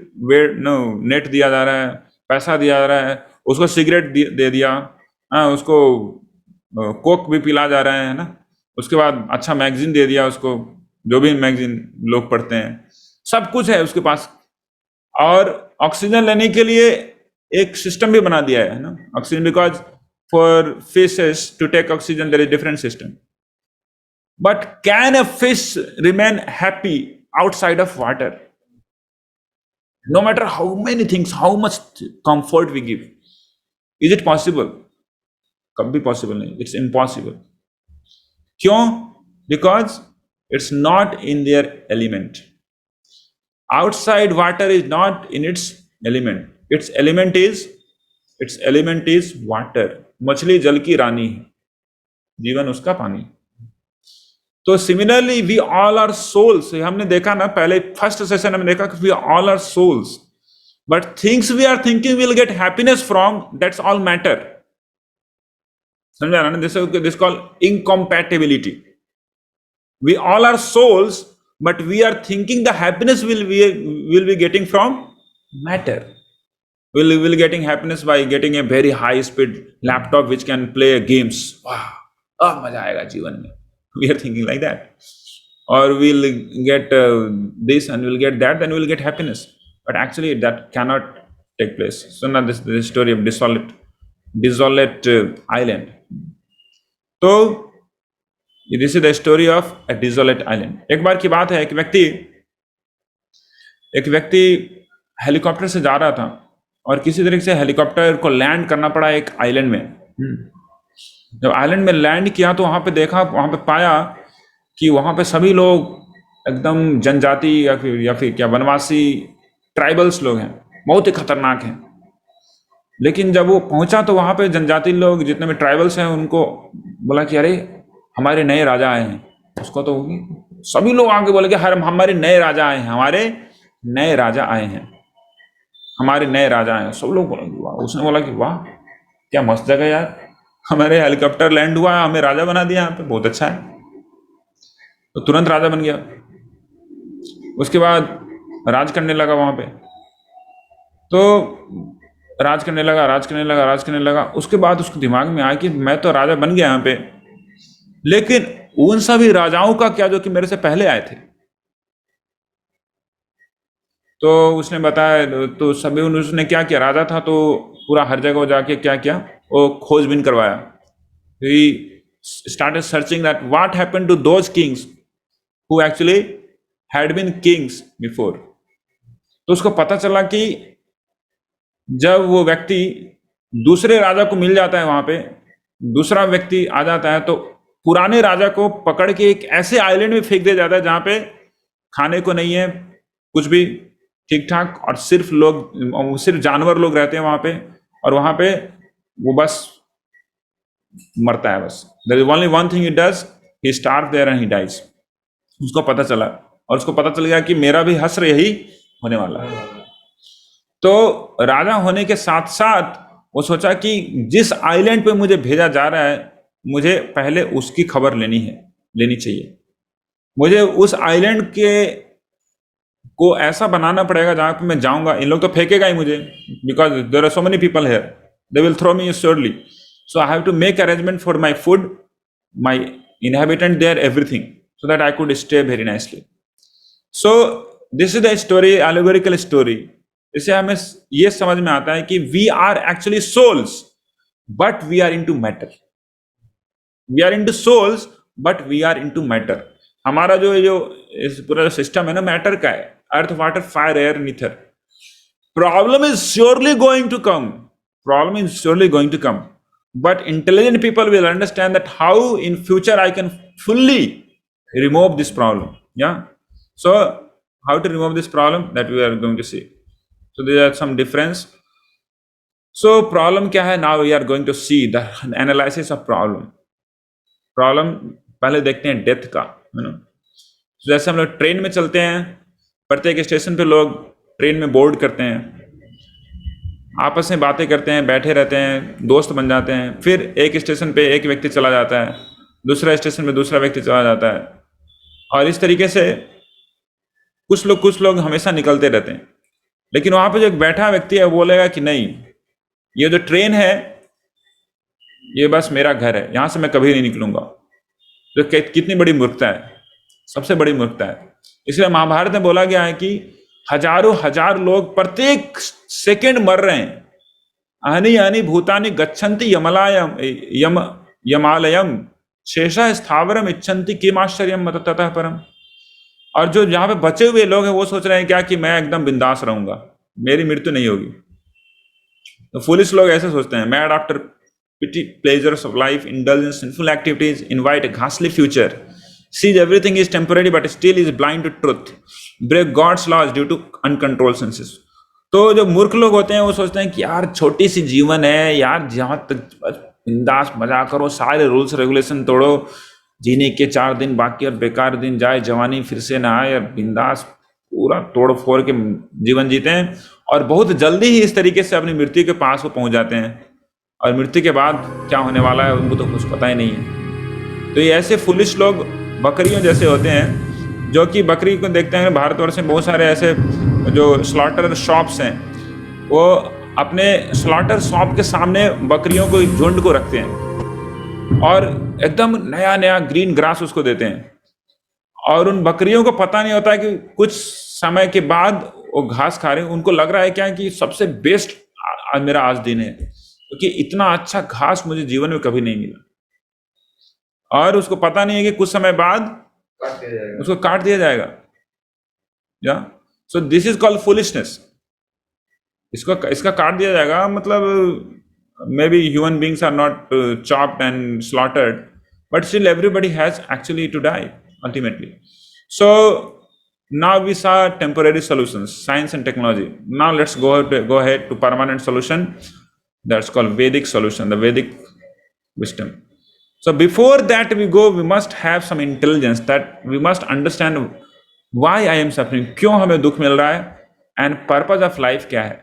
नेट दिया जा रहा है, पैसा दिया जा रहा है, उसको सिगरेट दे दिया, उसको कोक भी पिला जा रहा है ना, उसके बाद अच्छा मैगजीन दे दिया उसको, जो भी मैगजीन लोग पढ़ते हैं, सब कुछ है उसके पास. और ऑक्सीजन लेने के लिए एक सिस्टम भी बना दिया है ना, oxygen, because for fishes to take oxygen there is different system. But can a fish remain happy outside of water? No matter how many things, how much comfort we give, is it possible? कभी possible नहीं, it's impossible. क्यों? Because it's not in their element. Outside water is not in its element. Its element is water. मछली जल की रानी है, जीवन उसका पानी. तो similarly we all are souls. हमने देखा ना पहले फर्स्ट सेशन में देखा कि we all are souls, but things we are thinking will get happiness from, that's all matter. समझा ना? This call incompatibility. We all are souls, but we are thinking the happiness will be getting from matter. Will be getting happiness by getting a very high speed laptop which can play games. Wow, अब मजा आएगा जीवन में. We are thinking like that. Or we'll get this and we'll get that, then we'll get happiness. But actually that cannot take place. So now this story of desolate island. So this is the story of a desolate island. एक बार की बात है, एक व्यक्ति helicopter से जा रहा था और किसी तरीके से हेलीकॉप्टर को लैंड करना पड़ा एक आइलैंड में. जब आइलैंड में लैंड किया तो वहां पे देखा, वहां पे पाया कि वहां पे सभी लोग एकदम जनजाति या फिर क्या वनवासी ट्राइबल्स लोग हैं, बहुत ही खतरनाक हैं. लेकिन जब वो पहुंचा तो वहां पे जनजाति लोग जितने भी ट्राइबल्स हैं उनको बोला कि अरे हमारे नए राजा आए हैं. उसको तो सभी लोग आके बोले कि हमारे नए राजा आए हैं, हमारे नए राजा आए हैं, हमारे नए राजा आए हैं. सब लोग बोले वाह. उसने बोला कि वाह क्या मस्त जगह यार, हमारे हेलीकॉप्टर लैंड हुआ, हमें राजा बना दिया यहाँ पे, बहुत अच्छा है. तो तुरंत राजा बन गया. उसके बाद राज करने लगा वहां पे. तो राज करने लगा. उसके बाद उसके दिमाग में आया कि मैं तो राजा बन गया यहाँ पे, लेकिन उन सभी राजाओं का क्या जो कि मेरे से पहले आए थे? तो उसने बताया, तो सभी उसने क्या किया, राजा था तो पूरा हर जगह जाके क्या किया, वो खोजबीन करवाया। He started searching that what happened to those kings who actually had been kings before. तो उसको पता चला कि जब वो व्यक्ति दूसरे राजा को मिल जाता है, वहां पे दूसरा व्यक्ति आ जाता है, तो पुराने राजा को पकड़ के एक ऐसे आइलैंड में फेंक दिया जाता है जहां पे खाने को नहीं है कुछ भी ठीक ठाक, और सिर्फ जानवर लोग रहते हैं वहां पे, और वहां पे वो बस मरता है बस। There is only one thing he does, he starve there and he dies. उसको पता चला, और उसको पता चल गया कि मेरा भी हश्र यही होने वाला है। तो राजा होने के साथ साथ वो सोचा कि जिस आइलैंड पे मुझे भेजा जा रहा है, मुझे पहले उसकी खबर लेनी चाहिए। मुझे उस आइलैंड के को ऐसा बनाना पड़ेगा जहां पे मैं जाऊंगा, इन लोग तो फेंकेगा ही मुझे, because there are so many people here, they will throw me surely. So I have to make arrangement for my food, my inhabitant there, everything, so that I could stay very nicely. So this is the story, allegorical story. इससे हमें ये समझ में आता है कि we are actually souls, but we are into matter. We are into souls, but we are into matter. हमारा जो इस पूरा सिस्टम है ना, मैटर का है, earth water fire air ether. Problem is surely going to come, problem is surely going to come, but intelligent people will understand that how in future I can fully remove this problem. Yeah, so how to remove this problem, that we are going to see. So there are some difference. So problem क्या है, now we are going to see the analysis of problem. पहले देखते हैं death का, है ना। जैसे हम लोग ट्रेन में चलते हैं, प्रत्येक स्टेशन पे लोग ट्रेन में बोर्ड करते हैं, आपस में बातें करते हैं, बैठे रहते हैं, दोस्त बन जाते हैं। फिर एक स्टेशन पे एक व्यक्ति चला जाता है, दूसरा स्टेशन पे दूसरा व्यक्ति चला जाता है, और इस तरीके से कुछ लोग हमेशा निकलते रहते हैं। लेकिन वहां पे जो एक बैठा व्यक्ति है वो बोलेगा कि नहीं, ये जो ट्रेन है ये बस मेरा घर है, यहां से मैं कभी नहीं निकलूंगा। तो कितनी बड़ी मूर्खता है, सबसे बड़ी मूर्खता है। इसलिए महाभारत में बोला गया है कि हजारों हजार लोग प्रत्येक सेकंड मर रहे हैं। आहनि आहनि भूतानि गच्छन्ति यमालयम शेषा स्थावरम इच्छन्ति किम आश्चर्यम ततः परम। और जो यहाँ पे बचे हुए लोग हैं वो सोच रहे हैं क्या कि मैं एकदम बिंदास रहूंगा, मेरी मृत्यु नहीं होगी। तो फुलिश लोग ऐसे सोचते हैं, mad after petty pleasures of life, indulgence sinful activities, invite a ghastly future, sees everything is temporary but still is blind to truth, break God's laws due to uncontrolled senses. तो जो मूर्ख लोग होते हैं वो सोचते हैं कि यार छोटी सी जीवन है यार, जहां तक बिंदास मजा करो, सारे रूल्स रेगुलेशन तोड़ो, जीने के 4 दिन बाकी और बेकार दिन जाए, जवानी फिर से ना आए, बिंदास पूरा तोड़ फोड़ के जीवन जीते हैं, और बहुत जल्दी ही इस तरीके से अपनी मृत्यु के पास वो पहुंच जाते हैं, और मृत्यु के बाद क्या होने वाला है उनको तो कुछ पता ही नहीं है। तो ये ऐसे फुलिश लोग बकरियों जैसे होते हैं, जो कि बकरी को देखते हैं भारतवर्ष में बहुत सारे ऐसे जो स्लॉटर शॉप्स हैं, वो अपने स्लॉटर शॉप के सामने बकरियों को झुंड को रखते हैं और एकदम नया नया ग्रीन ग्रास उसको देते हैं, और उन बकरियों को पता नहीं होता है कि कुछ समय के बाद वो घास खा रहे हैं। उनको लग रहा है क्या कि सबसे बेस्ट मेरा आज दिन है, क्योंकि इतना अच्छा घास मुझे जीवन में कभी नहीं मिला, और उसको पता नहीं है कि कुछ समय बाद उसको काट दिया जाएगा। या so this is called foolishness. इसका काट दिया जाएगा, मतलब maybe human beings are not chopped and slaughtered, but still everybody has actually to die ultimately. So now we saw temporary solutions, science and technology. Now let's go ahead to permanent solution. That's called Vedic solution, the Vedic wisdom. So before that we go, we must have some intelligence, that we must understand why I am suffering, क्यों हमें दुख मिल रहा है, and purpose of life क्या है.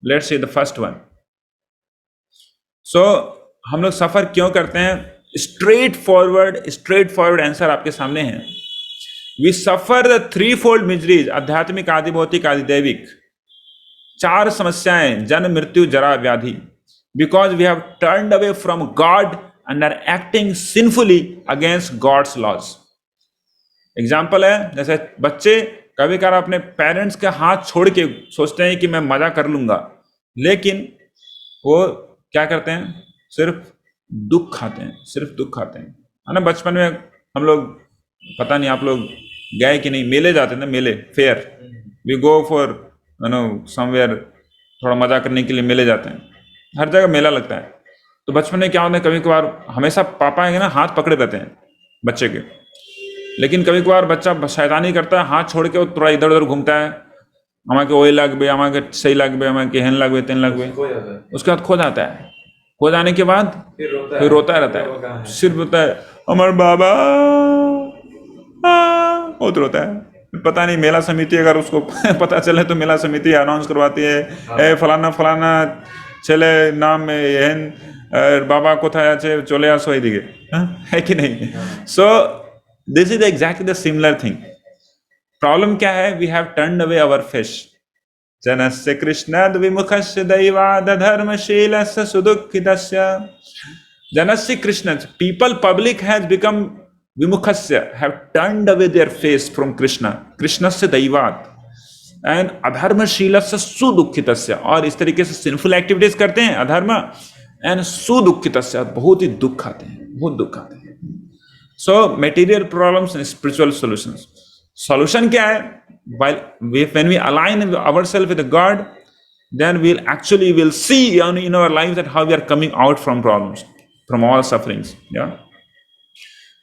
Let's see the first one. So हम लोग सफर क्यों करते हैं? स्ट्रेट फॉरवर्ड आंसर आपके सामने है। We suffer the 3-fold miseries, आध्यात्मिक, आदि भौतिक, आदि दैविक। 4 समस्याएं, जन्म, मृत्यु, जरा, व्याधि, because we have turned away from God and are acting sinfully against God's laws. Example है, जैसे बच्चे कभी कभार अपने पेरेंट्स के हाथ छोड़ के सोचते हैं कि मैं मजा कर लूंगा, लेकिन वो क्या करते हैं, सिर्फ दुख खाते हैं, सिर्फ दुख खाते हैं, है ना। बचपन में हम लोग, पता नहीं आप लोग गए कि नहीं, मेले जाते थे, मेले, fair, we go for somewhere, थोड़ा मजा करने के लिए मेले जाते हैं, हर जगह मेला लगता है। तो बचपन में क्या होता है, कभी कभार हमेशा पापा है ना हाथ पकड़े रहते हैं बच्चे के, लेकिन कभी कभार बच्चा शैतानी करता है, हाथ छोड़ के वो थोड़ा इधर उधर घूमता है, हमारे ओए लगबे, हमारे सही लगबे, हमारे हेन लगबे, तेन लगबे, उसके बाद खो जाता है। खो जाने के बाद फिर रोता रहता है, सिर्फ रोता है हमारे बाबा, बहुत रोता है। पता नहीं मेला समिति अगर उसको पता चले तो मेला समिति अनाउंस करवाती है, ए फलाना फलाना ছেলে नाम एहन बाबा कोথায় আছে চলে আসো এদিকে, है कि नहीं। So this is exactly the similar thing. Problem क्या है, we have turned away our fish. जनस्य कृष्णाद् विमुखस्य दैवाद् धर्मशीलस्य सुदुःखितस्य। जनस्य Krishna, people public has become विमुखस्य, have turned away their face from Krishna, कृष्णस्य दैवात्, एंड अधर्मशीलस्य सुदुःखितस्य, और इस तरीके से सिंफुल एक्टिविटीज करते हैं अधर्म, एंड सुदुःखितस्य, बहुत ही दुख आते हैं, बहुत दुख आते हैं। So material problems and spiritual solutions. Solution क्या है, when we align ourselves with God, then we'll see in our lives that how we are coming out from problems, from all sufferings. Yeah.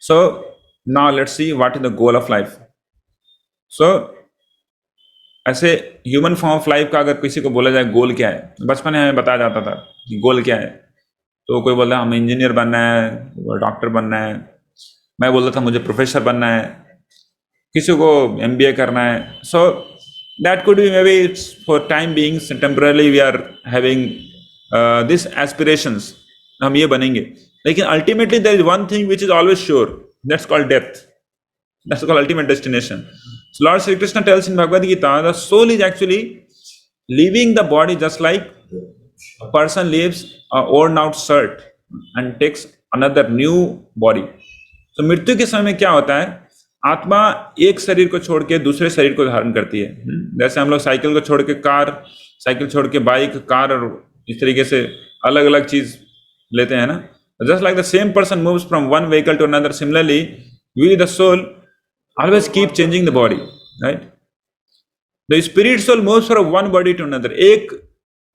So now let's see what is the goal of life. So ऐसे human form of life का अगर किसी को बोला जाए गोल क्या है, बचपन में हमें बताया जाता था कि गोल क्या है, तो कोई बोलता है हमें इंजीनियर बनना है, डॉक्टर बनना है, मैं बोलता था मुझे प्रोफेसर बनना है, किसी को MBA करना है। So that could be maybe for time beings, temporary we are having this aspirations, हम ये बनेंगे, लेकिन ultimately there is one thing which is always sure, that's called death, that's called ultimate destination. So Lord Sri Krishna tells in Bhagavad Gita, the soul is actually leaving the body just like a person leaves a worn out shirt and takes another new body. तो मृत्यु के समय में क्या होता है, आत्मा एक शरीर को छोड़ के दूसरे शरीर को धारण करती है। जैसे हम लोग साइकिल को छोड़ के कार, साइकिल छोड़ के बाइक, कार, और इस तरीके से अलग अलग चीज लेते हैं ना। Just like the same person moves from one vehicle to another, similarly we the soul always keep changing the body, right? The spirit soul moves from one body to another. एक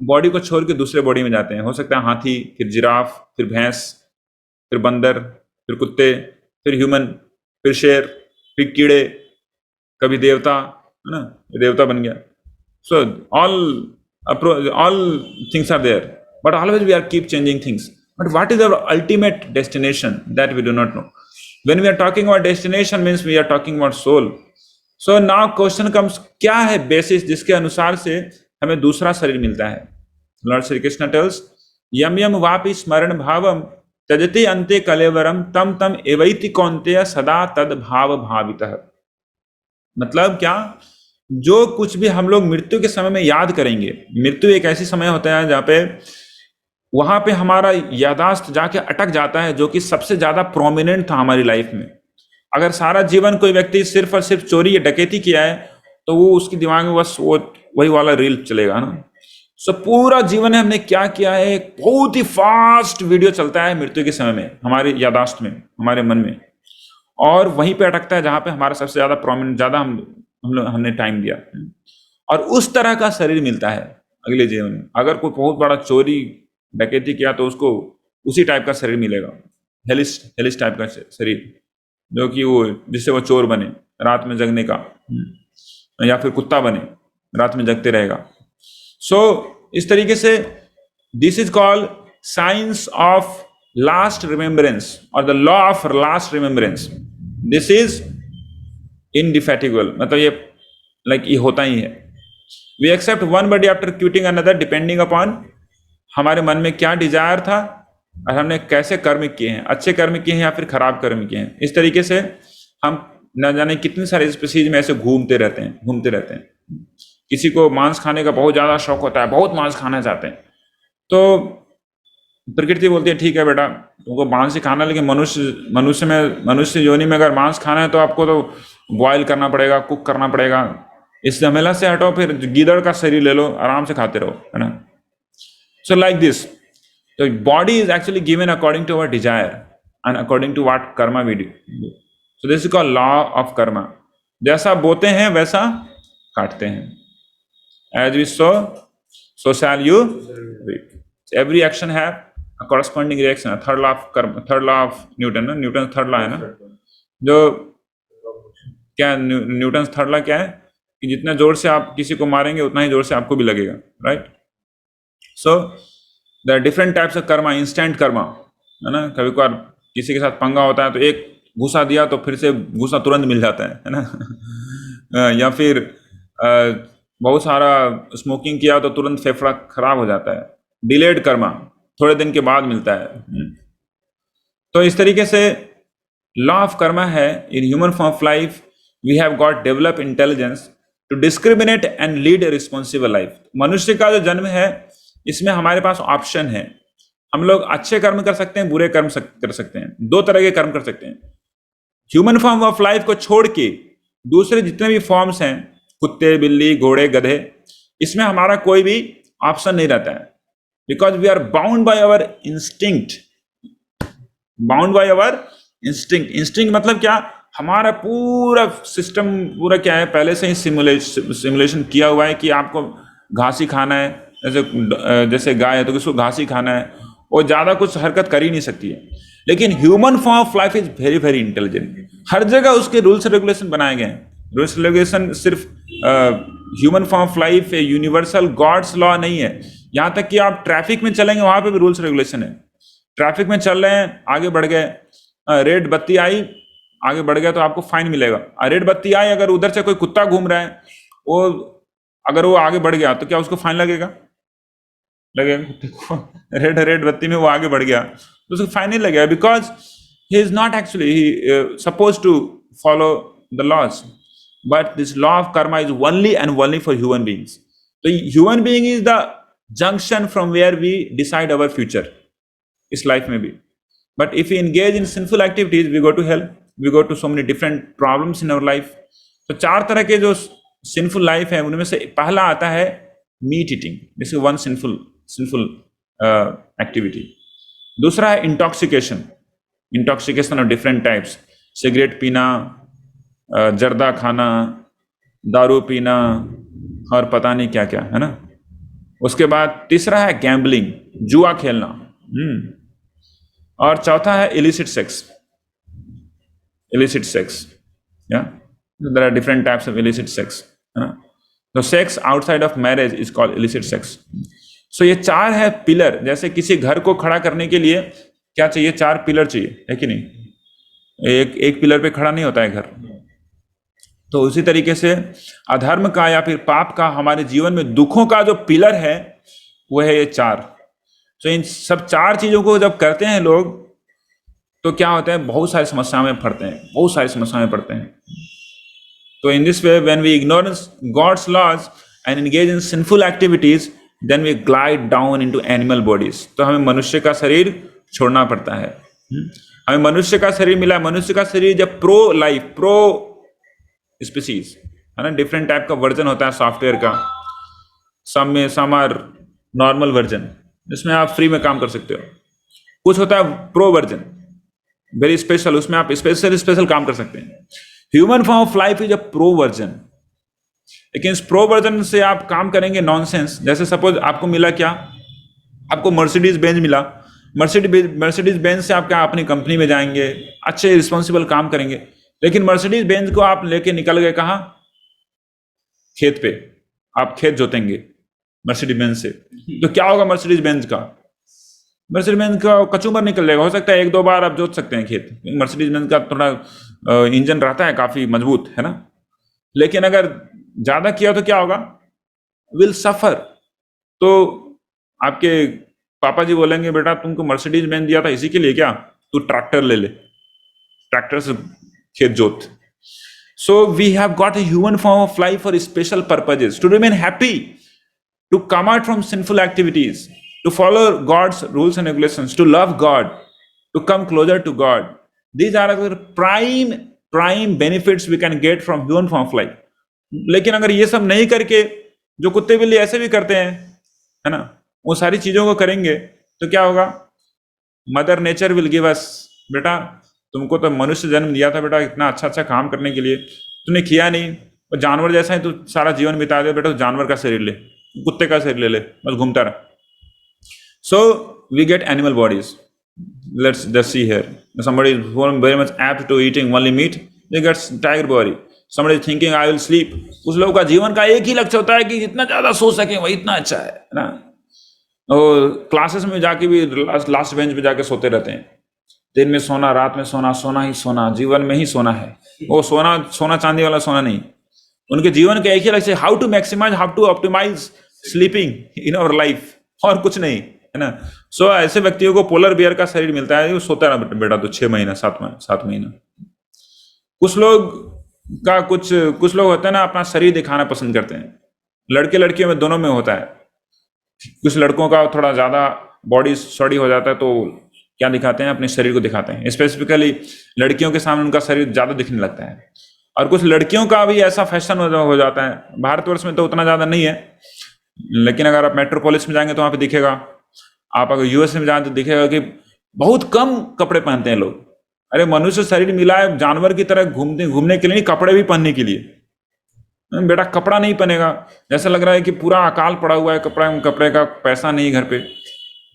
बॉडी को छोड़ के दूसरे body में जाते हैं। हो सकता है हाथी, फिर जिराफ, फिर भैंस, फिर बंदर, फिर कुत्ते, फिर ह्यूमन, फिर शेर, फिर कीड़े, कभी देवता, है ना, देवता बन गया। So all things are there, but always we are keep changing things. But what is our ultimate destination? That we do not know. When we are talking about destination means we are talking about soul. So now question comes, क्या है basis जिसके अनुसार से हमें दूसरा शरीर मिलता है? Lord Shri Krishna tells, यम यम वापि स्मरण भावम त्यजते अन्ते कलेवरम तम तम एवैति कौन्तेय सदा तद भाव भावितः। मतलब क्या, जो कुछ भी हम लोग मृत्यु के समय में याद करेंगे, मृत्यु एक ऐसी समय होता है जहाँ पे वहां पे हमारा यादाश्त जाके अटक जाता है, जो कि सबसे ज्यादा प्रोमिनेंट था हमारी लाइफ में। अगर सारा जीवन कोई व्यक्ति सिर्फ और सिर्फ चोरी या डकैती किया है तो वो उसके दिमाग में बस वो वही वाला रील चलेगा ना। सो पूरा जीवन में हमने क्या किया है, एक बहुत ही फास्ट वीडियो चलता है मृत्यु के समय में हमारी यादाश्त में, हमारे मन में, और वहीं पे अटकता है जहां पे हमारा सबसे ज्यादा प्रोमिनेंट, ज्यादा हमने टाइम दिया, और उस तरह का शरीर मिलता है अगले जीवन में। अगर कोई बहुत बड़ा चोरी डकैती किया तो उसको उसी टाइप का शरीर मिलेगा, हेलिस टाइप का शरीर, जो कि वो जिससे वो चोर बने, रात में जगने का, या फिर कुत्ता बने, रात में जगते रहेगा। सो इस तरीके से this is called science of last remembrance और the law of last remembrance. This is indefatigable, मतलब ये ये होता ही है। We accept one body after quitting another depending upon हमारे मन में क्या डिजायर था और हमने कैसे कर्म किए हैं, अच्छे कर्म किए हैं या फिर खराब कर्म किए हैं। इस तरीके से हम न जाने कितने सारे स्पीशीज में ऐसे घूमते रहते हैं। किसी को मांस खाने का बहुत ज्यादा शौक होता है, बहुत मांस खाना चाहते हैं, तो प्रकृति बोलती है ठीक है बेटा तुमको मांस ही खाना है, लेकिन मनुष्य योनि में अगर मांस खाना है तो आपको तो बॉयल करना पड़ेगा, कुक करना पड़ेगा। इस झमेला से हटो, फिर गीदड़ का शरीर ले लो, आराम से खाते रहो, है ना। सो लाइक दिस, तो body is actually given according to our desire and according to what karma we do. So this is called law of karma. जैसा बोते हैं वैसा काटते हैं। As we sow so shall you reap. Every action have a corresponding reaction. Third law of कर्म, third law of Newton, ना, Newton third law है ना, जो क्या न्यूटन थर्ड लॉ क्या है कि जितना जोर से आप किसी को मारेंगे उतना ही जोर से आपको भी लगेगा, right. So the different types of Karma. Instant Karma, है ना, कभी कभार किसी के साथ पंगा होता है तो एक घूसा दिया तो फिर से घूसा तुरंत मिल जाता है ना या फिर बहुत सारा स्मोकिंग किया तो तुरंत फेफड़ा खराब हो जाता है। डिलेड कर्मा, थोड़े दिन के बाद मिलता है। तो इस तरीके से लॉ ऑफ कर्मा है। In human form of life we have got develop intelligence to discriminate and lead a responsible life. मनुष्य का जो जन्म है इसमें हमारे पास ऑप्शन है। हम लोग अच्छे कर्म कर सकते हैं, बुरे कर्म कर सकते हैं, दो तरह के कर्म कर सकते हैं। ह्यूमन फॉर्म ऑफ लाइफ को छोड़ के दूसरे जितने भी फॉर्म्स हैं, कुत्ते, बिल्ली, घोड़े, गधे, इसमें हमारा कोई भी ऑप्शन नहीं रहता है। Because we are bound by our instinct. Bound by our instinct. Instinct मतलब क्या, हमारा पूरा सिस्टम पूरा क्या है, पहले से ही सिमुलेशन किया हुआ है कि आपको घास ही खाना है। जैसे गाय है तो किसको घास ही खाना है, वो ज्यादा कुछ हरकत कर ही नहीं सकती है। लेकिन human form of life is very very intelligent. हर जगह उसके रूल्स रेगुलेशन बनाए गए हैं। रूल्स रेगुलेशन सिर्फ ह्यूमन फॉर्म ऑफ लाइफ है, यूनिवर्सल गॉड्स लॉ नहीं है। यहां तक कि आप ट्रैफिक में चलेंगे वहां पे भी रूल्स रेगुलेशन है। ट्रैफिक में चल रहे हैं, आगे बढ़ गए, रेड बत्ती आई, आगे बढ़ गया तो आपको फाइन मिलेगा। रेड बत्ती आई, अगर उधर से कोई कुत्ता घूम रहा है, वो अगर वो आगे बढ़ गया तो क्या उसको फाइन लगेगा? लगेगा। रेड बत्ती में वो आगे बढ़ गया तो उसको फाइन नहीं लगेगा, because he is not actually suppose to follow the laws. But this law of karma is only and only for human beings. So human being is the junction from where we decide our future. इस life में भी. But if we engage in sinful activities, we go to hell. We go to so many different problems in our life. तो चार तरह के जो sinful life है उनमें से पहला आता है meat eating. This is one sinful activity. दूसरा है intoxication. Intoxication of different types. Cigarette पीना, जर्दा खाना, दारू पीना और पता नहीं क्या क्या, है ना। उसके बाद तीसरा है गैम्बलिंग, जुआ खेलना। और चौथा है इलिसिट सेक्स। इलिसिट सेक्स, या there are different types of illicit sex, है ना। तो sex outside of marriage is called illicit sex. So ये चार है पिलर। जैसे किसी घर को खड़ा करने के लिए क्या चाहिए? चार पिलर चाहिए, है कि नहीं। एक पिलर पे खड़ा नहीं होता है घर। तो उसी तरीके से अधर्म का या फिर पाप का हमारे जीवन में दुखों का जो पिलर है वो है ये चार। तो इन सब चार चीजों को जब करते हैं लोग तो क्या होता है, बहुत सारी समस्याओं में पड़ते हैं, बहुत सारी समस्याओं में पड़ते हैं। तो in this way when we ignore God's laws and engage in sinful activities then we glide down into animal bodies. तो हमें मनुष्य का शरीर छोड़ना पड़ता है। हमें मनुष्य का शरीर मिला। मनुष्य का शरीर जब प्रो लाइफ, प्रो स्पीसीज, है ना, डिफरेंट टाइप का वर्जन होता है सॉफ्टवेयर का। सम आर नॉर्मल वर्जन, जिसमें आप फ्री में काम कर सकते हो। कुछ होता है प्रो वर्जन, वेरी स्पेशल, उसमें आप स्पेशल काम कर सकते हैं। Human form of life is a pro version. लेकिन इस प्रो वर्जन से आप काम करेंगे नॉनसेंस। जैसे सपोज आपको मिला क्या, आपको मर्सिडीज बेंज मिला। मर्सिडीज बेंज से आप क्या अपनी कंपनी में जाएंगे, अच्छे रिस्पॉन्सिबल काम करेंगे। लेकिन मर्सिडीज बेंज को आप लेके निकल गए कहाँ? खेत पे। आप खेत जोतेंगे मर्सिडीज बेंज से, तो क्या होगा मर्सिडीज बेंज का? मर्सिडीज बेंज का कचूमर निकल जाएगा। हो सकता है एक दो बार आप जोत सकते हैं खेत। मर्सिडीज बेंज का थोड़ा इंजन रहता है काफी मजबूत, है ना। लेकिन अगर ज्यादा किया तो क्या होगा? Will suffer. तो आपके पापा जी बोलेंगे बेटा तुमको मर्सिडीज बेंज दिया था इसी के लिए क्या, तू ट्रैक्टर ले ले, ट्रैक्टर से खेत जोत। So we have got a human form of life for special purposes, to remain happy, to come out from sinful activities, to follow God's rules and regulations, to love God, to come closer to God. These are the prime benefits we can get from human form of life. लेकिन अगर ये सब नहीं करके जो कुत्ते बिल्ली ऐसे भी करते हैं, है ना, वो सारी चीजों को करेंगे तो क्या होगा? Mother nature will give us, बेटा तुमको तो मनुष्य जन्म दिया था बेटा इतना अच्छा अच्छा काम करने के लिए, तूने किया नहीं, और जानवर जैसा है तू सारा जीवन बिता दे, बेटा तो जानवर का शरीर ले, कुत्ते का शरीर ले ले, बस घूमता रहा. So we get animal bodies. Let's just see here. Somebody is very much apt to eating only meat, they get tiger body. Somebody is thinking I will sleep. उस लोगों का जीवन का एक ही लक्ष्य होता है कि जितना ज्यादा सो सके वही इतना अच्छा है ना. और क्लासेस में जाके भी लास्ट बेंच पे जाके सोते रहते हैं. दिन में सोना, रात में सोना, सोना ही सोना, जीवन में ही सोना है. वो सोना चांदी वाला सोना नहीं. उनके जीवन का एक ही लक्ष्य, how to maximise, how to optimise sleeping in our life, और कुछ नहीं, है ना. सो ऐसे व्यक्तियों को पोलर बियर का शरीर मिलता है, वो सोता है बेटा तो 6 महीना 7 महीना. कुछ लोग होते हैं ना अपना शरीर दिखाना पसंद करते हैं. लड़के लड़कियों में दोनों में होता है. कुछ लड़कों का थोड़ा ज्यादा बॉडी सॉडी हो जाता है तो क्या दिखाते हैं? अपने शरीर को दिखाते हैं. स्पेसिफिकली लड़कियों के सामने उनका शरीर ज्यादा दिखने लगता है. और कुछ लड़कियों का भी ऐसा फैशन हो जाता है. भारतवर्ष में तो उतना ज्यादा नहीं है, लेकिन अगर आप मेट्रोपोलिस में जाएंगे तो वहां पे दिखेगा. आप अगर यूएस में जाएं तो दिखेगा कि बहुत कम कपड़े पहनते हैं लोग. अरे मनुष्य शरीर मिला है जानवर की तरह घूमने के लिए नहीं, कपड़े भी पहनने के लिए. बेटा कपड़ा नहीं पहनेगा, जैसा लग रहा है कि पूरा अकाल पड़ा हुआ है, कपड़े का पैसा नहीं घर पे,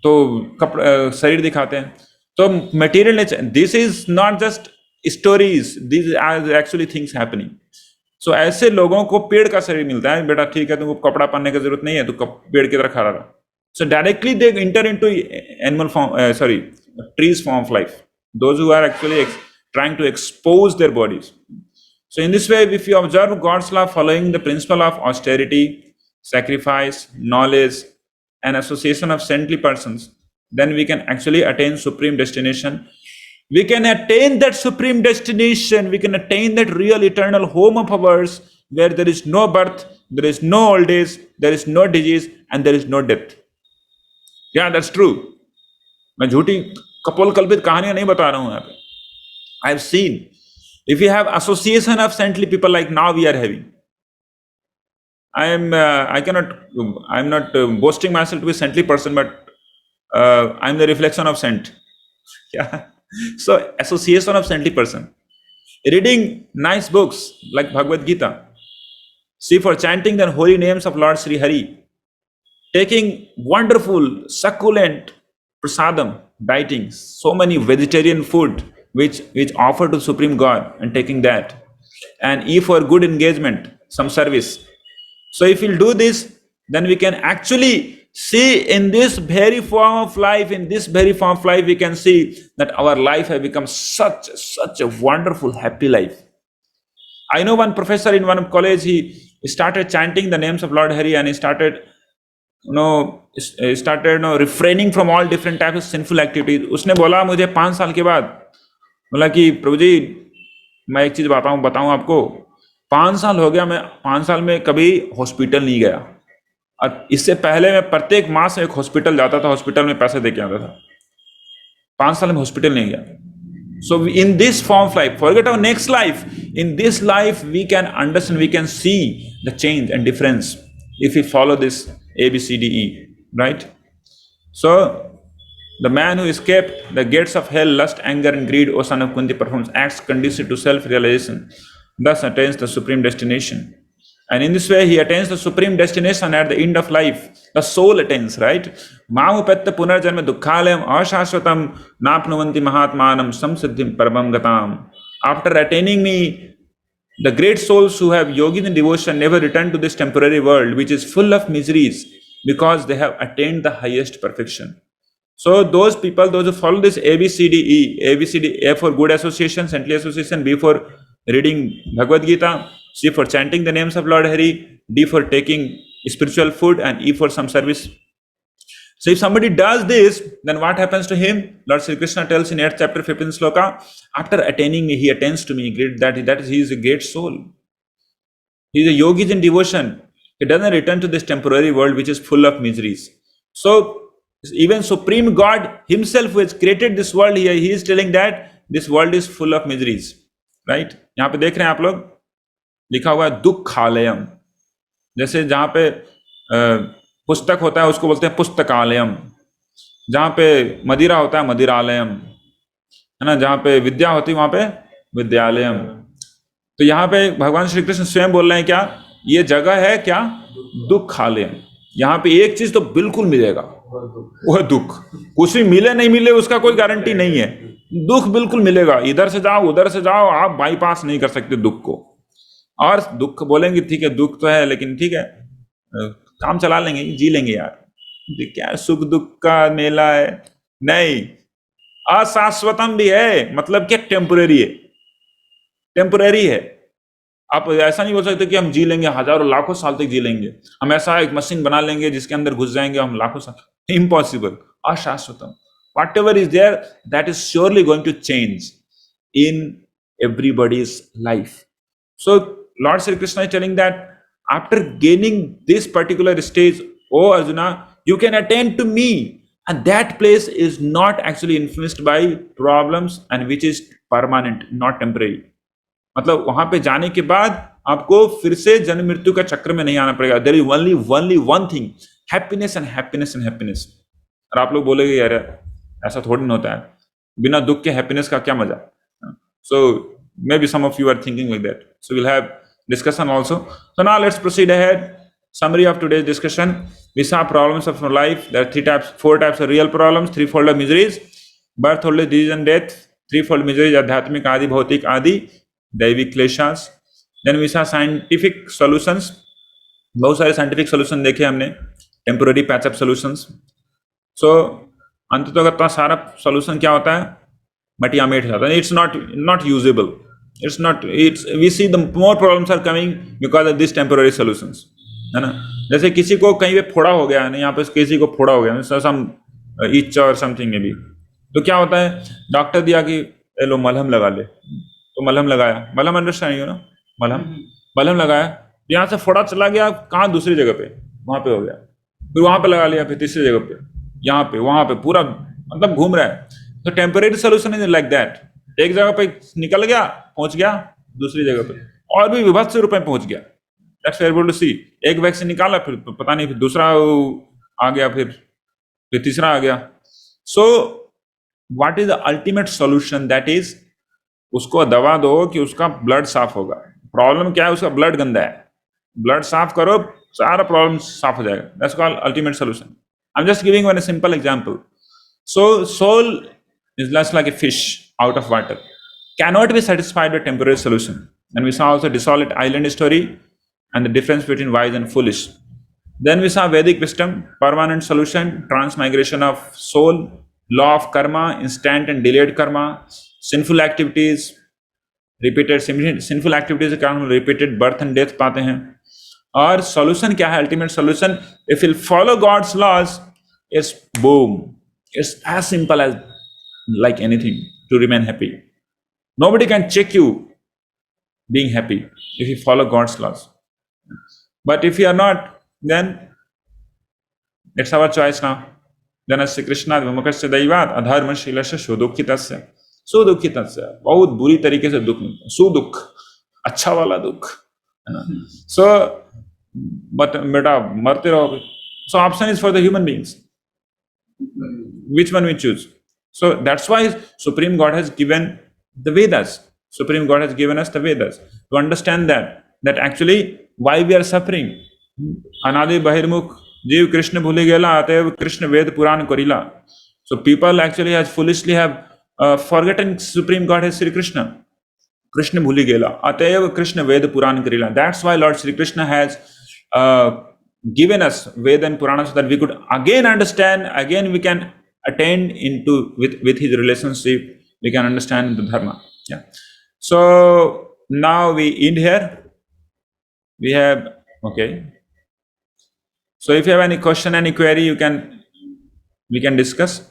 तो शरीर दिखाते हैं. तो material nature, this is not just stories, this are actually things happening. So ऐसे लोगों को पेड़ का शरीर मिलता है. बेटा ठीक है, तुमको कपड़ा पहनने की जरूरत नहीं है, तो पेड़ की तरह खड़ा रहा. So directly they enter into animal form, trees form of life. Those who are actually trying to expose their bodies. So in this way, if you observe God's law following the principle of austerity, sacrifice, knowledge, and association of saintly persons, then we can actually attain supreme destination. We can attain that supreme destination. We can attain that real eternal home of ours, where there is no birth, there is no old age, there is no disease, and there is no death. Yeah, that's true. मैं झूठी कपोल कल्पित कहानियां नहीं बता रहा हूं यहाँ पे. I have seen. If you have association of saintly people like now we are having, I'm not boasting myself to be a saintly person, but I'm the reflection of saint. Yeah. So association of saintly person, reading nice books like Bhagavad Gita, see for chanting the holy names of Lord Sri Hari, taking wonderful succulent prasadam, dieting so many vegetarian food which offer to Supreme God, and taking that, and E for good engagement, some service. So if we'll do this, then we can actually see in this very form of life, we can see that our life has become such a wonderful happy life. I know one professor in one college, he started chanting the names of Lord Hari, and he started refraining from all different types of sinful activities. उसने बोला मुझे 5 साल के बाद, बोला कि प्रभु जी मैं एक चीज बताऊं आपको, 5 साल हो गया, मैं 5 साल में कभी हॉस्पिटल नहीं गया, और इससे पहले मैं प्रत्येक मास में एक हॉस्पिटल जाता था, हॉस्पिटल में पैसे दे के आता था. 5 साल में हॉस्पिटल नहीं गया. So in this form of life, forget our next life, in this life we can understand, we can see the change and difference if we follow this ABCDE, right? So the man who escaped the gates of hell, lust, anger, and greed, O son of Kunti, performs acts conducive to self-realization, thus attains the supreme destination. And in this way, he attains the supreme destination at the end of life. The soul attains, right? Mahupetta punarjanma dukkhalayam ashashvatam napnuvanti mahatmanam samsiddhim paramam gatam. After attaining me, the great souls who have yogis in devotion never return to this temporary world, which is full of miseries, because they have attained the highest perfection. So those people, those who follow this ABCD, A for good association, saintly association, B for reading Bhagavad Gita, C for chanting the names of Lord Hari, D for taking spiritual food, and E for some service. So if somebody does this, then what happens to him? Lord Sri Krishna tells in 8th chapter 15th sloka, after attaining me, he attains to me, that is, he is a great soul. He is a yogi in devotion. He doesn't return to this temporary world which is full of miseries. So Even Supreme God Himself, who has created this world here, He is telling that this world is full of miseries. Right? यहाँ पे देख रहे हैं आप लोग, लिखा हुआ है दुखालयम. जैसे जहाँ पे पुस्तक होता है उसको बोलते हैं पुस्तकालयम, जहाँ पे मदिरा होता है मदिरालयम, है ना, जहाँ पे विद्या होती है वहाँ पे विद्यालयम. तो यहाँ पे भगवान श्री कृष्ण स्वयं बोल रहे हैं क्या, ये जगह है क्या, दुखालयम. यहाँ पे एक चीज तो बिल्कुल मिलेगा, वो है दुख. कुछ भी मिले नहीं मिले उसका कोई गारंटी नहीं है, दुख बिल्कुल मिलेगा. इधर से जाओ उधर से जाओ, आप बाईपास नहीं कर सकते दुख को. और दुख बोलेंगे ठीक है दुख तो है, लेकिन ठीक है काम चला लेंगे, जी लेंगे यार, क्या सुख दुख का मेला है. नहीं, अशाश्वतम भी है, मतलब क्या टेम्परेरी है, टेम्परेरी है. आप ऐसा नहीं बोल सकते कि हम जी लेंगे हजारों लाखों साल तक जी लेंगे, हम ऐसा एक मशीन बना लेंगे जिसके अंदर घुस जाएंगे हम लाखों साल. Impossible, अशाश्वतम. whatever is there, that is surely going to change in everybody's life. So Lord Sri Krishna is telling that after gaining this particular stage, oh Arjuna, you can attain to me, and that place is not actually influenced by problems and which is permanent, not temporary. मतलब वहां पे जाने के बाद आपको फिर से जन्म मृत्यु का चक्र में नहीं आना पड़ेगा. There is only one thing, happiness and happiness and happiness. और आप लोग बोलेंगे यार ऐसा थोड़ी ना होता है, बिना दुख के हैप्पीनेस का क्या मजा. So may be some of you are thinking like that. So will have discussion also. So now let's proceed ahead. Summary of today's discussion. We saw problems of life. There are four types of real problems, threefold of miseries: birth, old age, disease and death. Threefold miseries: आध्यात्मिक आदि, भौतिक आदि, दैविक क्लेशास. Then we saw scientific solutions. बहुत सारे scientific solution देखे हमने, temporary patch up solutions. So अंततः सारा solution क्या होता है, मटिया मेट जाता है. It's not usable. We see the more problems are coming because of these temporary solutions, है ना. जैसे किसी को कहीं पे फोड़ा हो गया है ना, यहाँ पे किसी को फोड़ा हो गया सम इच और समथिंग में भी, तो क्या होता है, डॉक्टर दिया कि लो मलहम लगा ले, तो मलहम लगाया, मलहम अंडरस्टैंड ना, मलहम लगाया, यहाँ से फोड़ा चला गया कहाँ, दूसरी जगह पे, वहां पे हो गया, फिर वहां पे लगा लिया, फिर तीसरी जगह पे, यहाँ पे वहां पे, पूरा मतलब घूम रहा है. तो temporary solution is like that. एक जगह पे निकल गया, पहुंच गया दूसरी जगह पे, और भी विभत्स रूप में पहुंच गया. दैट्स एबल टू सी. एक वैक्सीन निकाला, फिर पता नहीं, फिर दूसरा आ गया, फिर तीसरा आ गया. So what is the ultimate solution? That is, उसको दवा दो कि उसका ब्लड साफ होगा. प्रॉब्लम क्या है, उसका ब्लड गंदा है, ब्लड साफ करो, सारा प्रॉब्लम साफ हो जाएगा. That's called ultimate solution. I am just giving one simple example. So soul is less like a fish out of water, cannot be satisfied with temporary solution. And we saw also desolate island story and the difference between wise and foolish. Then we saw Vedic wisdom, permanent solution, transmigration of soul, law of karma, instant and delayed karma, sinful activities, repeated sinful activities के कारण हम repeated birth and death पाते हैं. और solution क्या है, ultimate solution? If you follow God's laws, it's boom, it's as simple as like anything to remain happy. Nobody can check you being happy if you follow God's laws. But if you are not, then it's our choice now. Then as Shri Krishna विमुखस्य दैवात् अधर्मशीलस्य सुदुःखितस्य. सुदुःखितस्य, बहुत बुरी तरीके से दुख मिलता है. सुदुख, अच्छा वाला दुख, है ना. So but बेटा मरते रहोगे. So option is for the human beings. Which one we choose? So that's why Supreme God has given the Vedas. Supreme God has given us the Vedas to understand that actually why we are suffering. Anadi Bahirmukh Jeev Krishna bhuli gela atev Krishna Ved Puran korila. So people actually has foolishly have forgotten Supreme God as Sri Krishna. Krishna bhuli gela atev Krishna Ved Puran korila. That's why Lord Sri Krishna has given us Ved and Purana so that we could again understand, again we can attain into with his relationship, we can understand the dharma. Yeah. So now we end here. We have, okay. So if you have any question, any query, we can discuss.